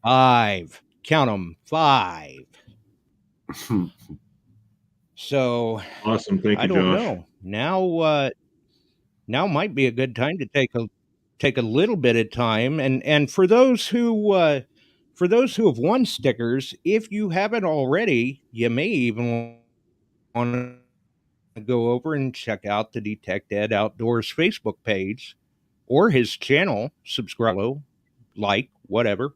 S6: 5. Count them, 5. So
S8: Awesome. Thank
S6: I
S8: you,
S6: don't
S8: Josh.
S6: know. Now might be a good time to take a little bit of time, and for those who have won stickers, if you haven't already, you may even want to go over and check out the DetectEd Outdoors Facebook page or his channel, subscribe, like, whatever.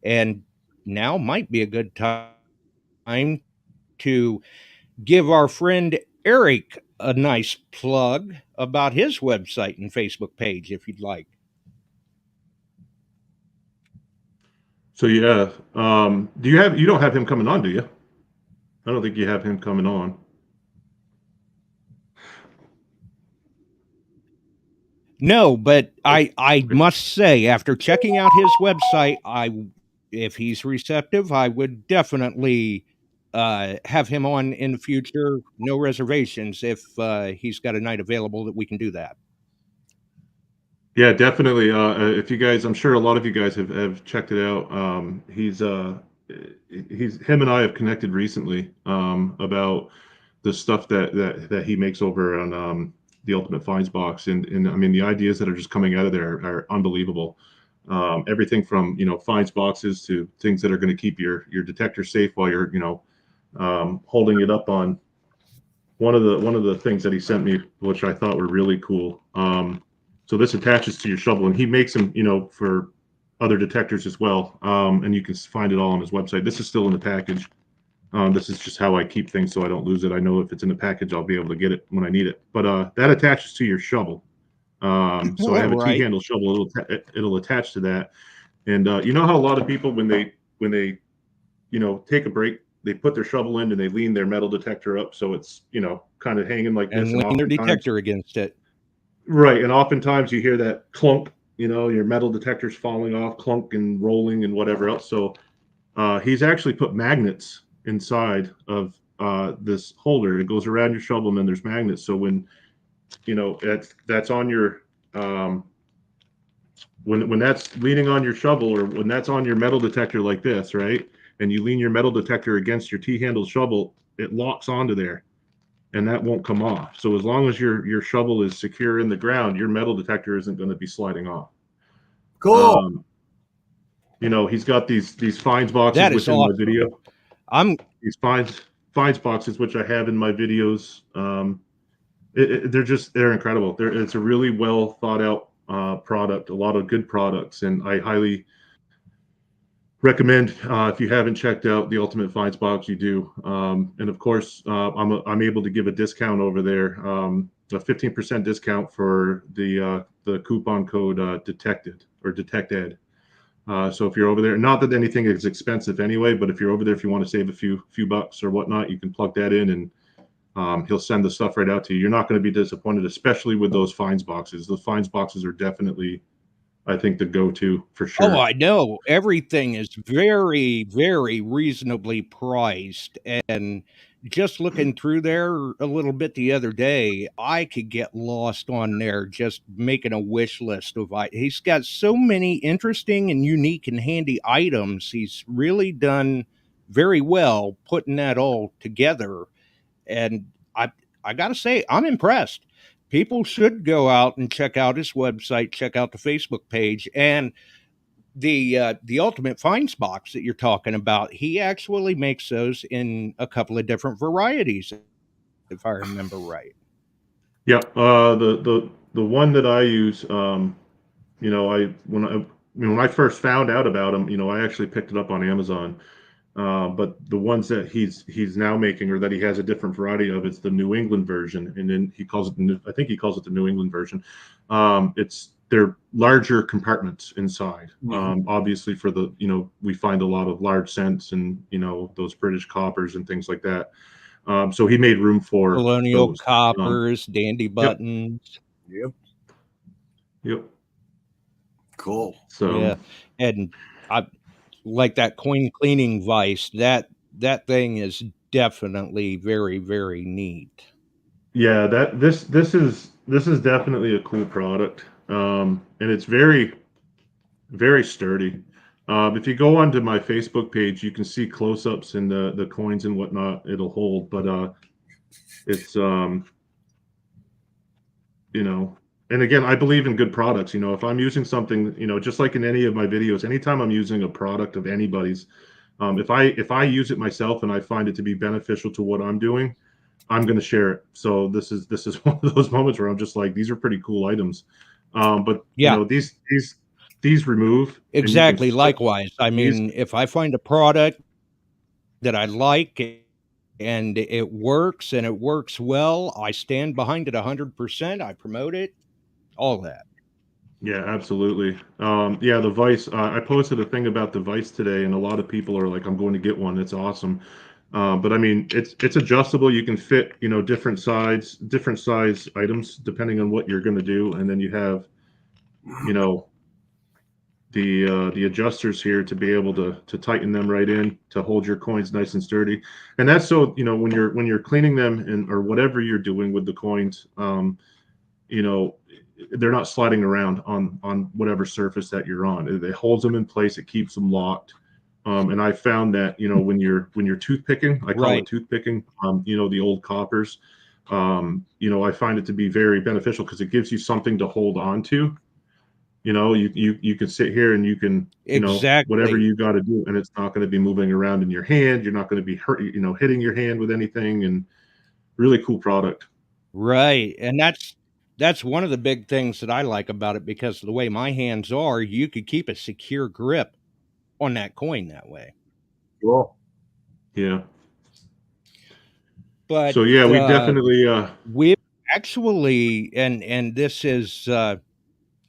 S6: And now might be a good time to give our friend Eric a nice plug about his website and Facebook page, if you'd like.
S8: So yeah, you don't have him coming on, do you? I don't think you have him coming on.
S6: No, but I must say, after checking out his website, if he's receptive, I would definitely have him on in the future. No reservations if he's got a night available that we can do that.
S8: Yeah, definitely. If you guys, I'm sure a lot of you guys have checked it out. He's him and I have connected recently about the stuff that he makes over on the Ultimate Finds box, and I mean the ideas that are just coming out of there are unbelievable. Everything from finds boxes to things that are going to keep your detector safe while you're holding it up on one of the things that he sent me, which I thought were really cool. So this attaches to your shovel, and he makes them, for other detectors as well. And you can find it all on his website. This is still in the package. This is just how I keep things so I don't lose it. I know if it's in the package, I'll be able to get it when I need it. But that attaches to your shovel. So I have a T-handle shovel. It'll attach to that. And you know how a lot of people when they take a break, they put their shovel in and they lean their metal detector up so it's kind of hanging like this.
S6: And lean their detector against it.
S8: Right, and oftentimes you hear that clunk, your metal detector's falling off, clunk and rolling and whatever else. So he's actually put magnets inside of this holder. It goes around your shovel, and then there's magnets. So when that's on your when that's leaning on your shovel, or when that's on your metal detector like this, right? And you lean your metal detector against your T-handle shovel, it locks onto there. And that won't come off. So as long as your shovel is secure in the ground, your metal detector isn't going to be sliding off.
S7: Cool.
S8: He's got these finds boxes within my video. These finds boxes, which I have in my videos. They're incredible. It's a really well thought out product. A lot of good products, and I highly recommend if you haven't checked out the Ultimate Finds box, you do. And of course, I'm able to give a discount over there, a 15% discount for the coupon code DetectEd or DetectEd. So if you're over there, not that anything is expensive anyway, but if you're over there, if you want to save a few bucks or whatnot, you can plug that in, and he'll send the stuff right out to you. You're not going to be disappointed, especially with those finds boxes. Those finds boxes are definitely, I think, the go-to for sure.
S6: Oh, I know. Everything is very, very reasonably priced. And just looking through there a little bit the other day, I could get lost on there just making a wish list of items. He's got so many interesting and unique and handy items. He's really done very well putting that all together. And I got to say, I'm impressed. People should go out and check out his website, check out the Facebook page, and the Ultimate Finds box that you're talking about. He actually makes those in a couple of different varieties, if I remember right.
S8: Yeah, the one that I use, when I first found out about him, I actually picked it up on Amazon. But the ones that he's now making, or that he has a different variety of, it's the New England version, and then he calls it the New England version. They're larger compartments inside. Obviously, for we find a lot of large scents and those British coppers and things like that. So he made room for
S6: colonial
S8: those.
S6: coppers, dandy buttons.
S8: Yep.
S7: Cool.
S8: So
S6: yeah, and I like that coin cleaning vise. That thing is definitely very, very neat.
S8: Yeah, this is definitely a cool product, and it's very sturdy. If you go onto my Facebook page, you can see close-ups and the coins and whatnot it'll hold, but it's you know, and again, I believe in good products. If I'm using something, just like in any of my videos, anytime I'm using a product of anybody's, if I use it myself and I find it to be beneficial to what I'm doing, I'm going to share it. So this is one of those moments where I'm just like, these are pretty cool items. But
S6: Yeah,
S8: these remove, and you can
S6: exactly. Likewise. I
S8: these.
S6: mean, if I find a product that I like and it works well, I stand behind it 100%. I promote it, all that.
S8: Yeah, absolutely. Yeah, the Vice. I posted a thing about the Vice today, and a lot of people are like, "I'm going to get one. It's awesome." But I mean, it's adjustable. You can fit, different size items depending on what you're going to do, and then you have, you know, the adjusters here to be able to tighten them right in to hold your coins nice and sturdy. And that's so when you're cleaning them and or whatever you're doing with the coins, you know they're not sliding around on whatever surface that you're on. It holds them in place. It keeps them locked. And I found that when you're toothpicking, I call it
S6: Right.
S8: toothpicking. The old coppers. I find it to be very beneficial because it gives you something to hold on to. You can sit here and you can whatever
S6: Exactly.
S8: you got to do, and it's not going to be moving around in your hand. You're not going to be hitting your hand with anything. And really cool product.
S6: Right. And that's one of the big things that I like about it, because of the way my hands are, you could keep a secure grip on that coin that way.
S7: Cool.
S8: Yeah.
S6: But
S8: So yeah, we definitely
S6: we've actually, and this is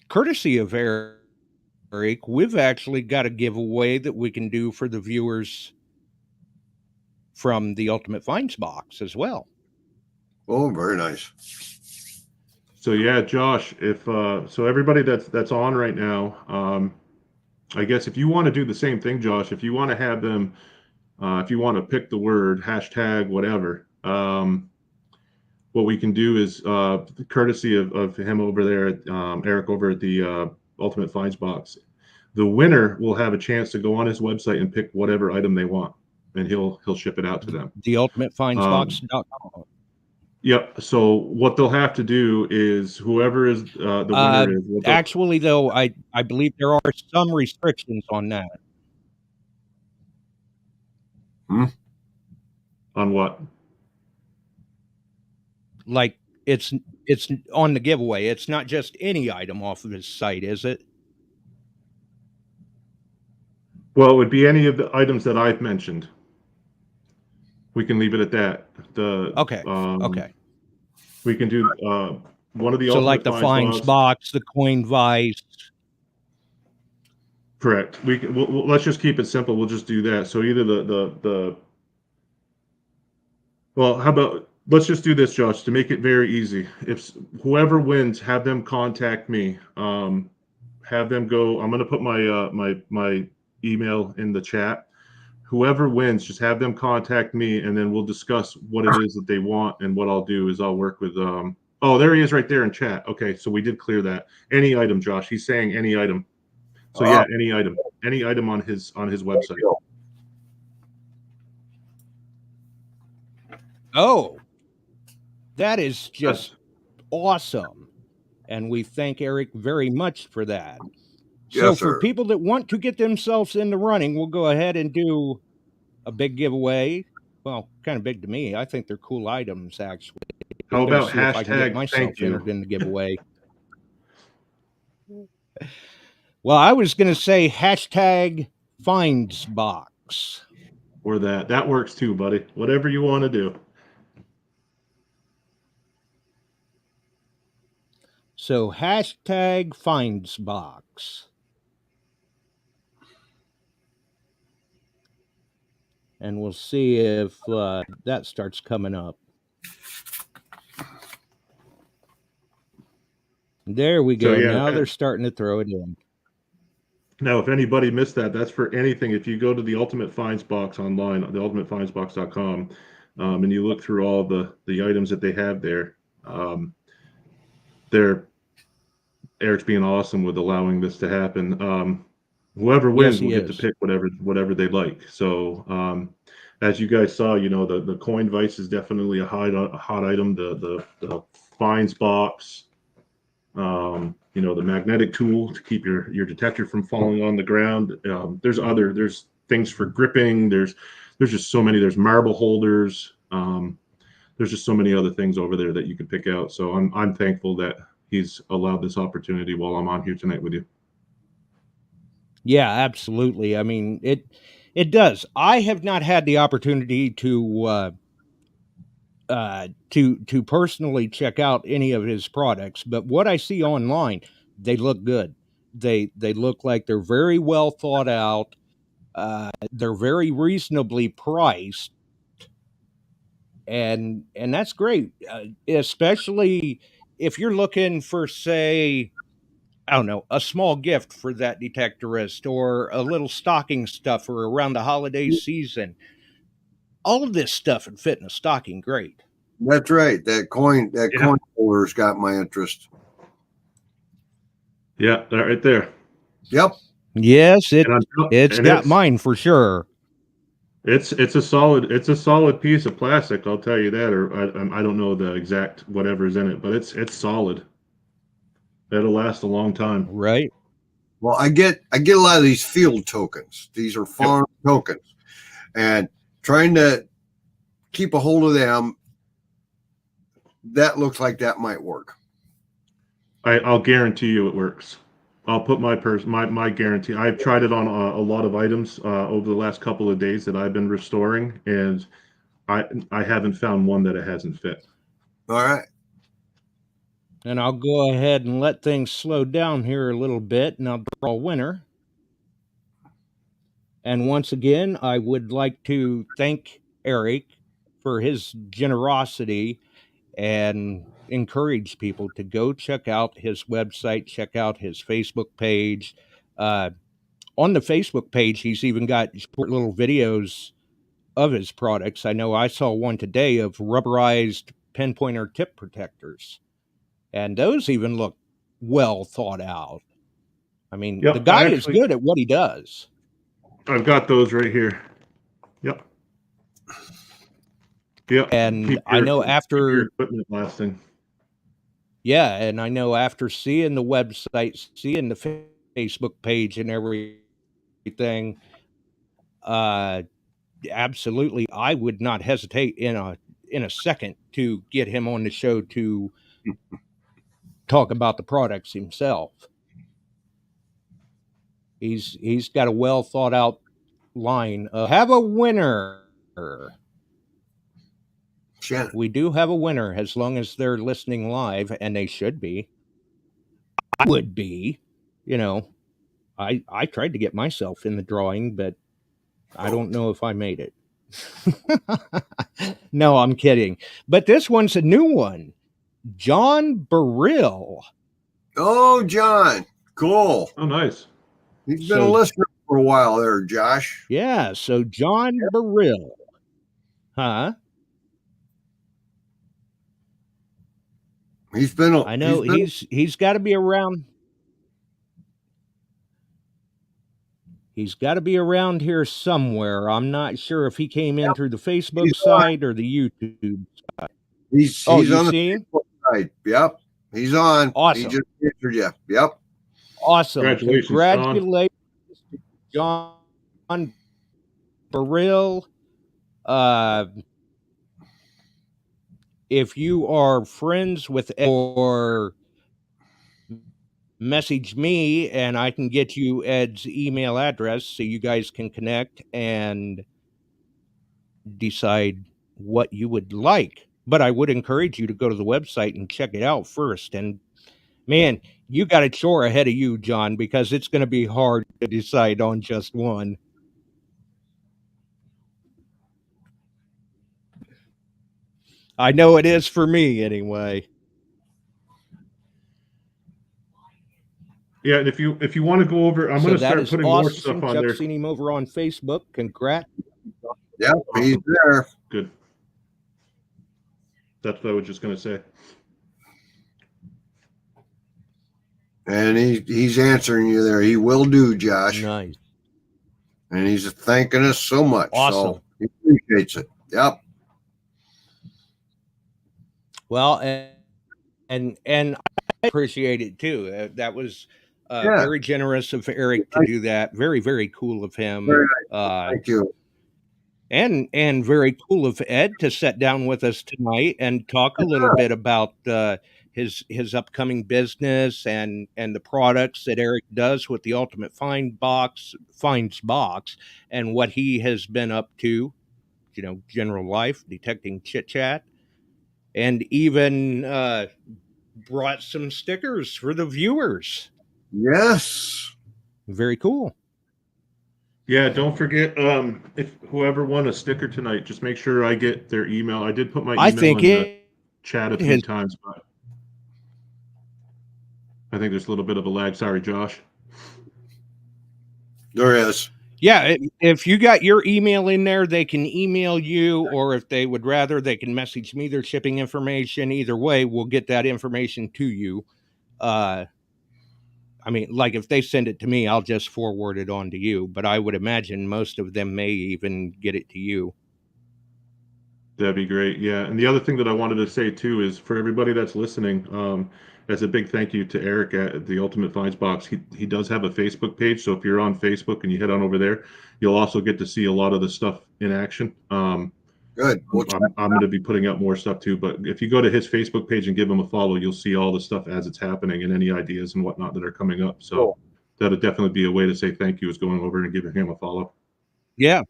S6: courtesy of Eric, we've actually got a giveaway that we can do for the viewers from the Ultimate Finds box as well.
S7: Oh, very nice.
S8: so yeah, Josh, if so everybody that's on right now, I guess if you want to do the same thing, Josh, if you want to have them if you want to pick the word hashtag whatever, what we can do is courtesy of him over there at Eric over at the Ultimate Finds box, the winner will have a chance to go on his website and pick whatever item they want, and he'll ship it out to them.
S6: TheUltimateFindsBox.com.
S8: Yep. So what they'll have to do is whoever is the winner is
S6: Actually, though, I believe there are some restrictions on that.
S8: on what?
S6: Like it's on the giveaway. It's not just any item off of his site, is it?
S8: Well, it would be any of the items that I've mentioned. We can leave it at that.
S6: Okay. Okay.
S8: We can do one of the
S6: So
S8: Ultimate
S6: like the Finds box, the coin vice.
S8: Correct. Let's just keep it simple. We'll just do that. So either the well, how about let's just do this, Josh, to make it very easy. If whoever wins, have them contact me. Have them go. I'm going to put my email in the chat. Whoever wins, just have them contact me, and then we'll discuss what it is that they want. And what I'll do is I'll work with. Oh, there he is, right there in chat. Okay, so we did clear that. Any item, Josh. He's saying any item. So yeah, any item on his website.
S6: Oh, that is just awesome. And we thank Eric very much for that. So
S7: Yes,
S6: for
S7: sir.
S6: people that want to get themselves in the running, we'll go ahead and do a big giveaway. Well, kind of big to me. I think they're cool items, actually.
S8: How
S6: I'm gonna
S8: about
S6: see if I can get
S8: hashtag
S6: myself
S8: thank you?
S6: entered in the giveaway. Well, I was going to say hashtag finds box.
S8: Or that works too, buddy. Whatever you want to do.
S6: So hashtag finds box. And we'll see if that starts coming up. There we go.
S8: So, yeah,
S6: Now they're starting to throw it in.
S8: Now, if anybody missed that, that's for anything. If you go to the Ultimate Finds box online, the ultimatefindsbox.com, and you look through all the items that they have there, they're Eric's being awesome with allowing this to happen. Whoever wins will get to pick whatever they like. So as you guys saw, the coin vise is definitely a hot item. The fines box, the magnetic tool to keep your detector from falling on the ground. There's things for gripping. There's just so many. There's marble holders. There's just so many other things over there that you can pick out. So I'm thankful that he's allowed this opportunity while I'm on here tonight with you.
S6: Yeah, absolutely. I mean, it does. I have not had the opportunity to personally check out any of his products, but what I see online, they look good. They look like they're very well thought out. They're very reasonably priced, and that's great, especially if you're looking for, say, I don't know, a small gift for that detectorist or a little stocking stuffer around the holiday season. All of this stuff would fit in a stocking great.
S7: That's right. That coin holder's got my interest.
S8: Yeah, that right there.
S7: Yep.
S6: Yes, it's got mine for sure.
S8: It's a solid piece of plastic, I'll tell you that. Or I don't know the exact whatever's in it, but it's solid. That'll last a long time.
S6: Right.
S7: Well, I get a lot of these field tokens. These are farm tokens, and trying to keep a hold of them. That looks like that might work.
S8: I'll guarantee you it works. I'll put my guarantee. I've tried it on a lot of items over the last couple of days that I've been restoring, and I haven't found one that it hasn't fit.
S7: All right.
S6: And I'll go ahead and let things slow down here a little bit, and I'll draw a winner. And once again, I would like to thank Eric for his generosity and encourage people to go check out his website, check out his Facebook page. On the Facebook page, he's even got short little videos of his products. I know I saw one today of rubberized pinpointer tip protectors, and those even look well thought out. I mean, the guy is good at what he does.
S8: I've got those right here. Yep.
S6: And I know after
S8: your equipment lasting.
S6: Yeah, and I know after seeing the website, seeing the Facebook page and everything, absolutely, I would not hesitate in a second to get him on the show to talk about the products himself. He's got a well thought out line. Have a winner.
S7: Shannon.
S6: We do have a winner as long as they're listening live, and they should be. I would be, I tried to get myself in the drawing, but I don't know if I made it. No, I'm kidding. But this one's a new one. John Burrill.
S7: Oh, John. Cool.
S8: Oh, nice.
S7: He's been a listener for a while there, Josh.
S6: Yeah, so John Burrill. Huh? I know he's got to be around. He's got to be around here somewhere. I'm not sure if he came in through the Facebook side or the YouTube side.
S7: He's on the Facebook side. Yep. He's on.
S6: Awesome.
S7: He just answered you. Yep.
S6: Awesome.
S8: Congratulations,
S6: John Burrill. If you are friends with Ed, or message me and I can get you Ed's email address so you guys can connect and decide what you would like. But I would encourage you to go to the website and check it out first. And man, you got a chore ahead of you, John, because it's going to be hard to decide on just one. I know it is for me anyway.
S8: Yeah, and if you want to go over, I'm going to start putting more stuff on there.
S6: Chuck's seen him over on Facebook. Congrats.
S7: Yeah, he's there.
S8: Good. That's what I was just going to say.
S7: And he's answering you there. He will do, Josh.
S6: Nice.
S7: And he's thanking us so much.
S6: Awesome.
S7: So he appreciates it. Yep.
S6: Well, and I appreciate it too. That was very generous of Eric to do that. Very, very cool of him.
S7: Very nice. Thank you.
S6: And very cool of Ed to sit down with us tonight and talk a little bit about his upcoming business and the products that Eric does with the Ultimate Finds box and what he has been up to, general life, detecting chit chat, and even brought some stickers for the viewers.
S7: Yes.
S6: Very cool.
S8: Yeah, don't forget, if whoever won a sticker tonight, just make sure I get their email. I did put my email in the chat a few times, but I think there's a little bit of a lag. Sorry, Josh.
S7: There is.
S6: Yeah, if you got your email in there, they can email you, or if they would rather, they can message me their shipping information. Either way, we'll get that information to you. I mean, like if they send it to me, I'll just forward it on to you. But I would imagine most of them may even get it to you.
S8: That'd be great. Yeah. And the other thing that I wanted to say too is for everybody that's listening, as a big thank you to Eric at the Ultimate Finds Box. He does have a Facebook page. So if you're on Facebook and you head on over there, you'll also get to see a lot of the stuff in action.
S7: Good.
S8: I'm going to be putting out more stuff too, but if you go to his Facebook page and give him a follow, you'll see all the stuff as it's happening and any ideas and whatnot that are coming up. So
S7: cool.
S8: That'll definitely be a way to say thank you, is going over and giving him a follow.
S6: Yeah,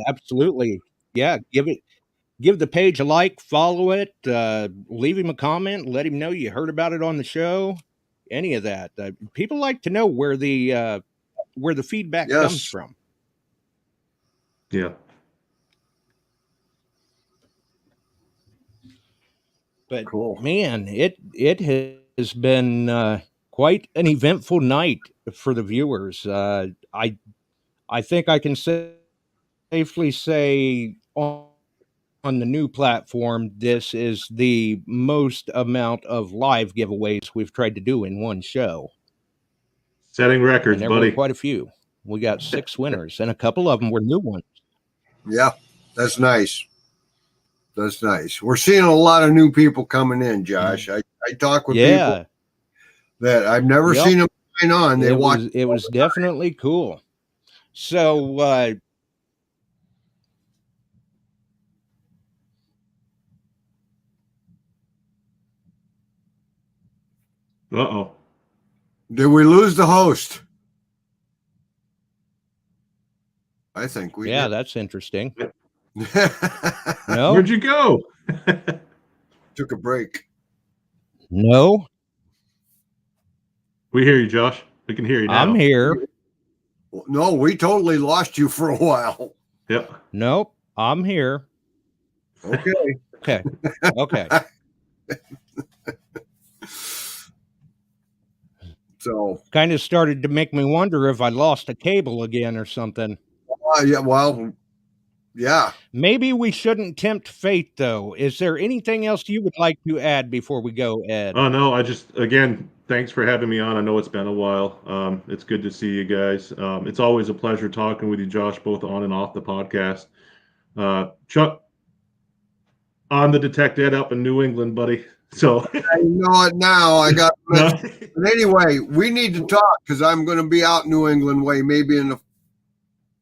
S6: absolutely. Yeah, give the page a like, follow it, leave him a comment, let him know you heard about it on the show. Any of that. People like to know where the feedback comes from.
S8: Yeah.
S6: But cool. Man, it has been quite an eventful night for the viewers. I think I can safely say on the new platform, this is the most amount of live giveaways we've tried to do in one show.
S8: Setting records,
S6: and there
S8: buddy.
S6: Were quite a few. We got 6 winners, and a couple of them were new ones.
S7: Yeah, that's nice. That's nice. We're seeing a lot of new people coming in, Josh. I talk with people that I've never seen them sign on. They watch.
S6: It was definitely cool. So
S8: uh-oh.
S7: Did we lose the host? I think we did.
S6: That's interesting.
S8: No. Where'd you go?
S7: Took a break.
S6: No.
S8: We hear you, Josh. We can hear you now.
S6: I'm here.
S7: No, we totally lost you for a while.
S8: Yep.
S6: Nope. I'm here.
S7: Okay.
S6: Okay.
S7: So
S6: kind of started to make me wonder if I lost a cable again or something.
S7: Yeah.
S6: Maybe we shouldn't tempt fate, though. Is there anything else you would like to add before we go, Ed?
S8: Oh, no. Again, thanks for having me on. I know it's been a while. It's good to see you guys. It's always a pleasure talking with you, Josh, both on and off the podcast. Chuck, on the DetectEd up in New England, buddy. So
S7: I know it now. I got but anyway, we need to talk because I'm going to be out New England way, maybe in the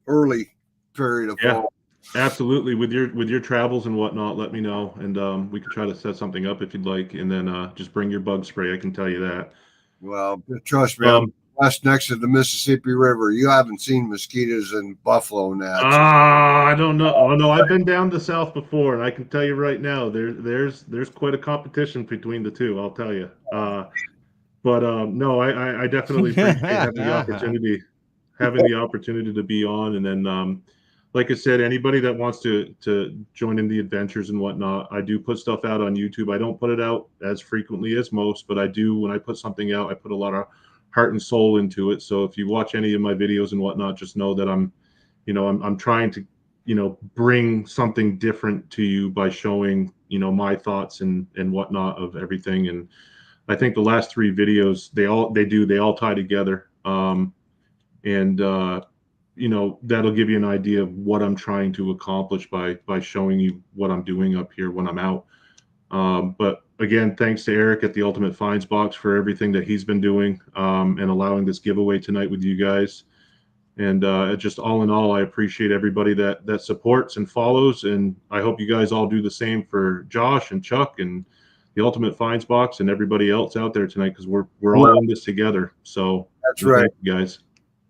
S7: early period of fall.
S8: Absolutely. With your travels and whatnot, let me know, and we can try to set something up if you'd like, and then just bring your bug spray. I can tell you that.
S7: Well, trust me, I'm west next to the Mississippi River. You haven't seen mosquitoes in Buffalo now.
S8: I don't know. Oh no, I've been down the south before, and I can tell you right now, there's quite a competition between the two. I'll tell you. But no, I definitely appreciate having the opportunity to be on, and then. Like I said, anybody that wants to join in the adventures and whatnot, I do put stuff out on YouTube. I don't put it out as frequently as most, but I do. When I put something out, I put a lot of heart and soul into it. So if you watch any of my videos and whatnot, just know that I'm trying to bring something different to you by showing, my thoughts and whatnot of everything. And I think the last 3 videos, they all tie together. And that'll give you an idea of what I'm trying to accomplish by showing you what I'm doing up here when I'm out. But again, thanks to Eric at the Ultimate Finds Box for everything that he's been doing, and allowing this giveaway tonight with you guys. And just all in all, I appreciate everybody that supports and follows. And I hope you guys all do the same for Josh and Chuck and the Ultimate Finds Box and everybody else out there tonight, because we're all in this together. So
S7: that's right,
S8: thank you guys.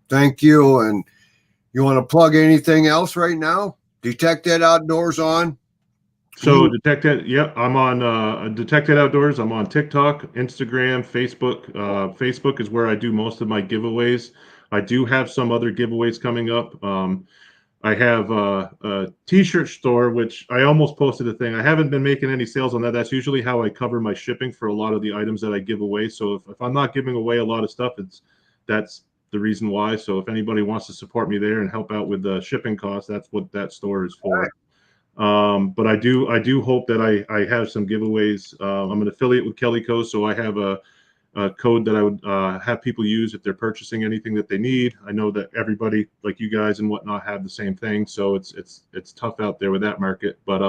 S7: Thank you. And you want to plug anything else right now? DetectEd Outdoors on.
S8: So DetectEd, yep, I'm on DetectEd Outdoors. I'm on TikTok, Instagram, Facebook. Facebook is where I do most of my giveaways. I do have some other giveaways coming up. I have a t-shirt store, which I almost posted a thing. I haven't been making any sales on that. That's usually how I cover my shipping for a lot of the items that I give away. So if I'm not giving away a lot of stuff, that's the reason why. So if anybody wants to support me there and help out with the shipping costs, that's what that store is for. But I do hope that I have some giveaways. I'm an affiliate with Kellyco, so I have a code that I would have people use if they're purchasing anything that they need. I know that everybody, like you guys and whatnot, have the same thing, so it's tough out there with that market. But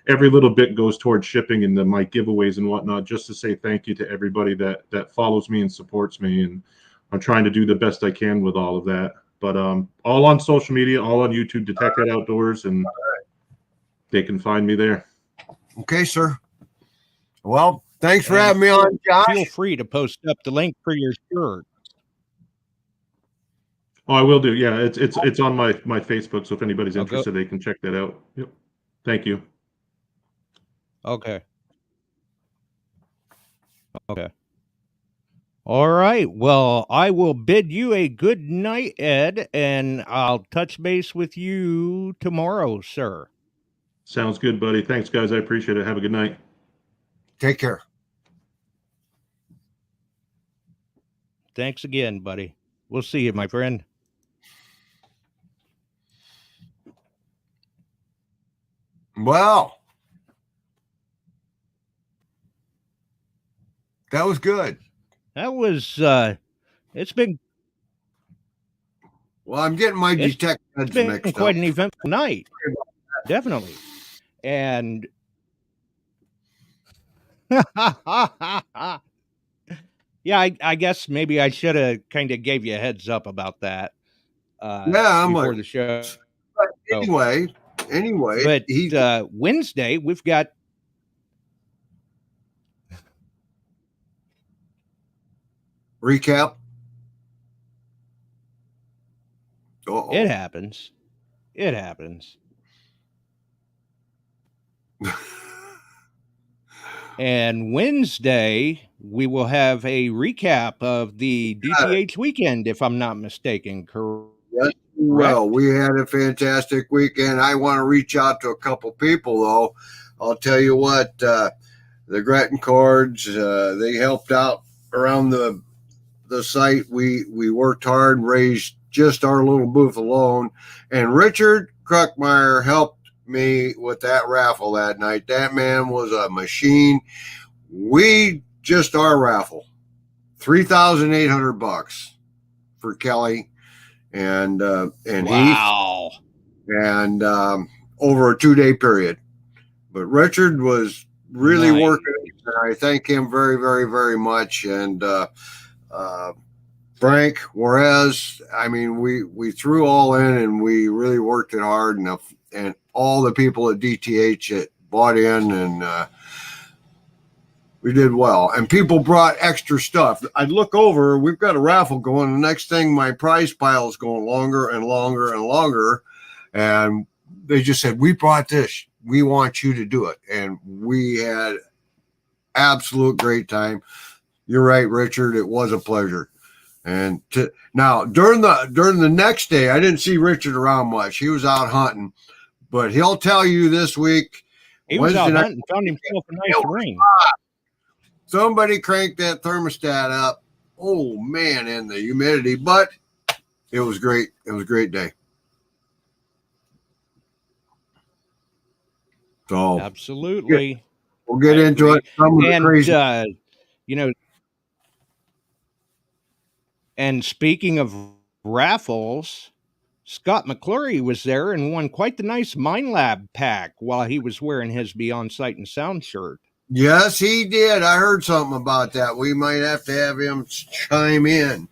S8: every little bit goes towards shipping and my giveaways and whatnot, just to say thank you to everybody that follows me and supports me. And I'm trying to do the best I can with all of that. But all on social media, all on YouTube, DetectEd Outdoors, and they can find me there.
S7: Okay, sir. Well, thanks for having me on, Josh.
S6: Feel free to post up the link for your shirt.
S8: Oh, I will do. Yeah, it's on my Facebook, so if anybody's interested, they can check that out. Yep. Thank you.
S6: Okay. All right. Well, I will bid you a good night, Ed, and I'll touch base with you tomorrow, sir.
S8: Sounds good, buddy. Thanks, guys. I appreciate it. Have a good night.
S7: Take care.
S6: Thanks again, buddy. We'll see you, my friend.
S7: Well, that was good.
S6: That was, it's been...
S7: Well, I'm getting my DetectEds mixed up.
S6: It's been quite an eventful night. Definitely. And... yeah, I guess maybe I should have kind of gave you a heads up about that.
S7: Yeah, I'm
S6: before
S7: like,
S6: the show.
S7: But anyway,
S6: but Wednesday we've got
S7: recap.
S6: It happens. It happens. And Wednesday, we will have a recap of the DTH weekend, if I'm not mistaken. Correct?
S7: Yes, well, we had a fantastic weekend. I want to reach out to a couple people, though. I'll tell you what, the Gretton Cords, they helped out around the site. We worked hard, raised just our little booth alone. And Richard Kruckmeyer helped me with that raffle that night. That man was a machine. We just our raffle, $3,800 for Kelly and
S6: wow.
S7: Heath, and over a 2-day period. But Richard was really working, and I thank him very, very, very much. And Frank Juarez, I mean, we threw all in, and we really worked it hard, and all the people at DTH that bought in, and we did well. And people brought extra stuff. I'd look over, we've got a raffle going. The next thing, my prize pile is going longer and longer and longer. And they just said, we brought this. We want you to do it. And we had absolute great time. You're right, Richard. It was a pleasure. And now during the next day, I didn't see Richard around much. He was out hunting, but he'll tell you this week.
S6: He was out hunting, found himself a nice ring.
S7: Somebody cranked that thermostat up. Oh man, and the humidity, but it was great. It was a great day. So
S6: Absolutely.
S7: we'll get
S6: I
S7: into
S6: agree.
S7: it. Some of the
S6: And,
S7: crazy.
S6: you know, and speaking of raffles, Scott McClure was there and won quite the nice Mind Lab pack while he was wearing his Beyond Sight and Sound shirt.
S7: Yes, he did. I heard something about that. We might have to have him chime in.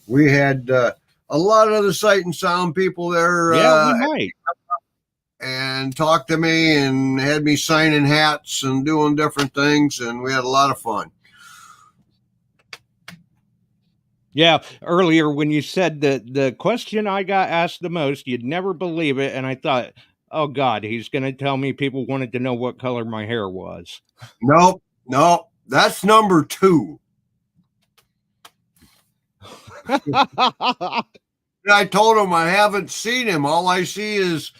S7: We had a lot of the sight and sound people there.
S6: Yeah, we might.
S7: And talked to me and had me signing hats and doing different things, and we had a lot of fun.
S6: Yeah, earlier when you said the question I got asked the most, you'd never believe it, and I thought, oh God, he's going to tell me people wanted to know what color my hair was.
S7: Nope, that's number 2. I told him I haven't seen him. All I see is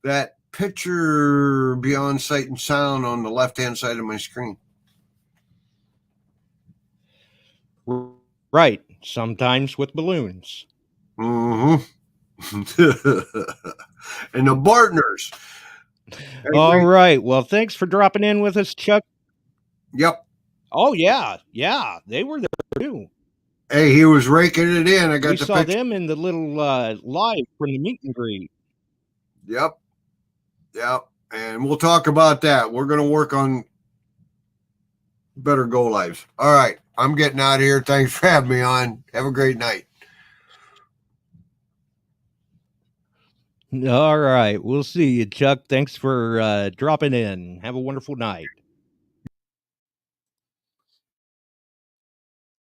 S7: that picture Beyond Sight and Sound on the left-hand side of my screen.
S6: Right, sometimes with balloons.
S7: Mm-hmm. And the partners.
S6: All right. Well, thanks for dropping in with us, Chuck.
S7: Yep.
S6: Oh, yeah. They were there too.
S7: Hey, he was raking it in. I got
S6: we
S7: the
S6: saw
S7: picture.
S6: them in the little live from the meet and greet.
S7: Yep. And we'll talk about that. We're going to work on better go lives. All right. I'm getting out of here. Thanks for having me on. Have a great night.
S6: All right. We'll see you, Chuck. Thanks for dropping in. Have a wonderful night.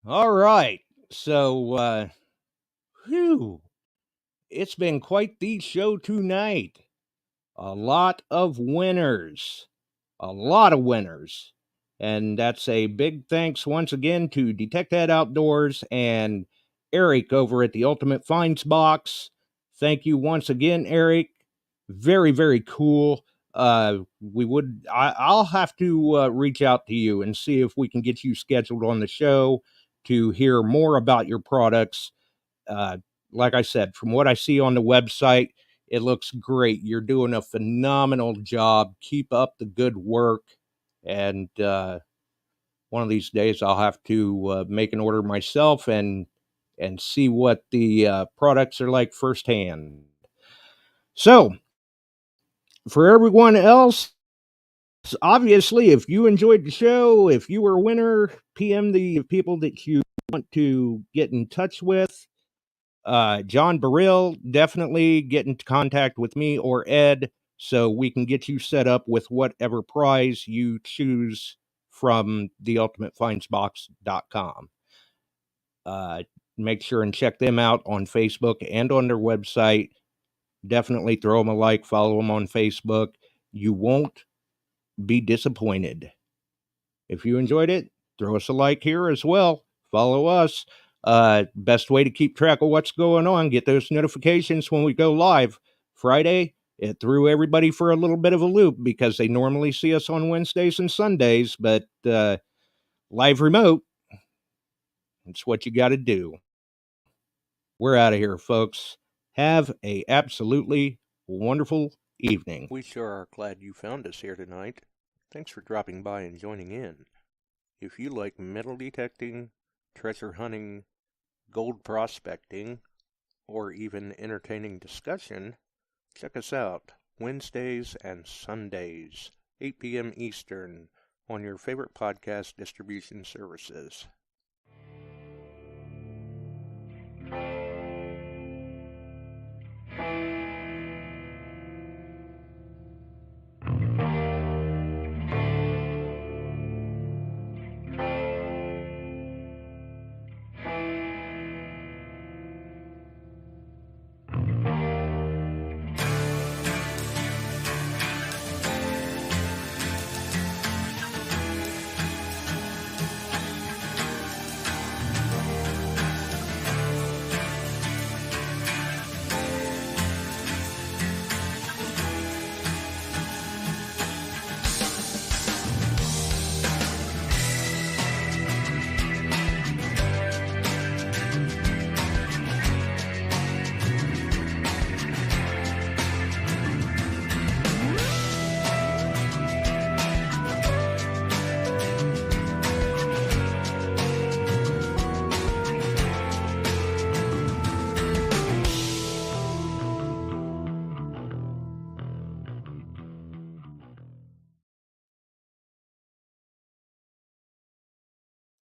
S6: All right. So, it's been quite the show tonight. A lot of winners. And that's a big thanks once again to DetectEd Outdoors and Eric over at the Ultimate Finds Box. Thank you once again, Eric. Very, very cool. I'll have to reach out to you and see if we can get you scheduled on the show to hear more about your products. Like I said, from what I see on the website, it looks great. You're doing a phenomenal job. Keep up the good work. And one of these days I'll have to make an order myself and see what the products are like firsthand. So, for everyone else, obviously, if you enjoyed the show, if you were a winner, PM the people that you want to get in touch with. John Burrill, definitely get in contact with me or Ed so we can get you set up with whatever prize you choose from theultimatefindsbox.com. Make sure and check them out on Facebook and on their website. Definitely throw them a like, follow them on Facebook. You won't be disappointed. If you enjoyed it, throw us a like here as well. Follow us. Best way to keep track of what's going on, get those notifications when we go live. Friday, it threw everybody for a little bit of a loop because they normally see us on Wednesdays and Sundays, but live remote, it's what you got to do. We're out of here, folks. Have a absolutely wonderful evening. We sure are glad you found us here tonight. Thanks for dropping by and joining in. If you like metal detecting, treasure hunting, gold prospecting, or even entertaining discussion, check us out Wednesdays and Sundays, 8 p.m. Eastern, on your favorite podcast distribution services.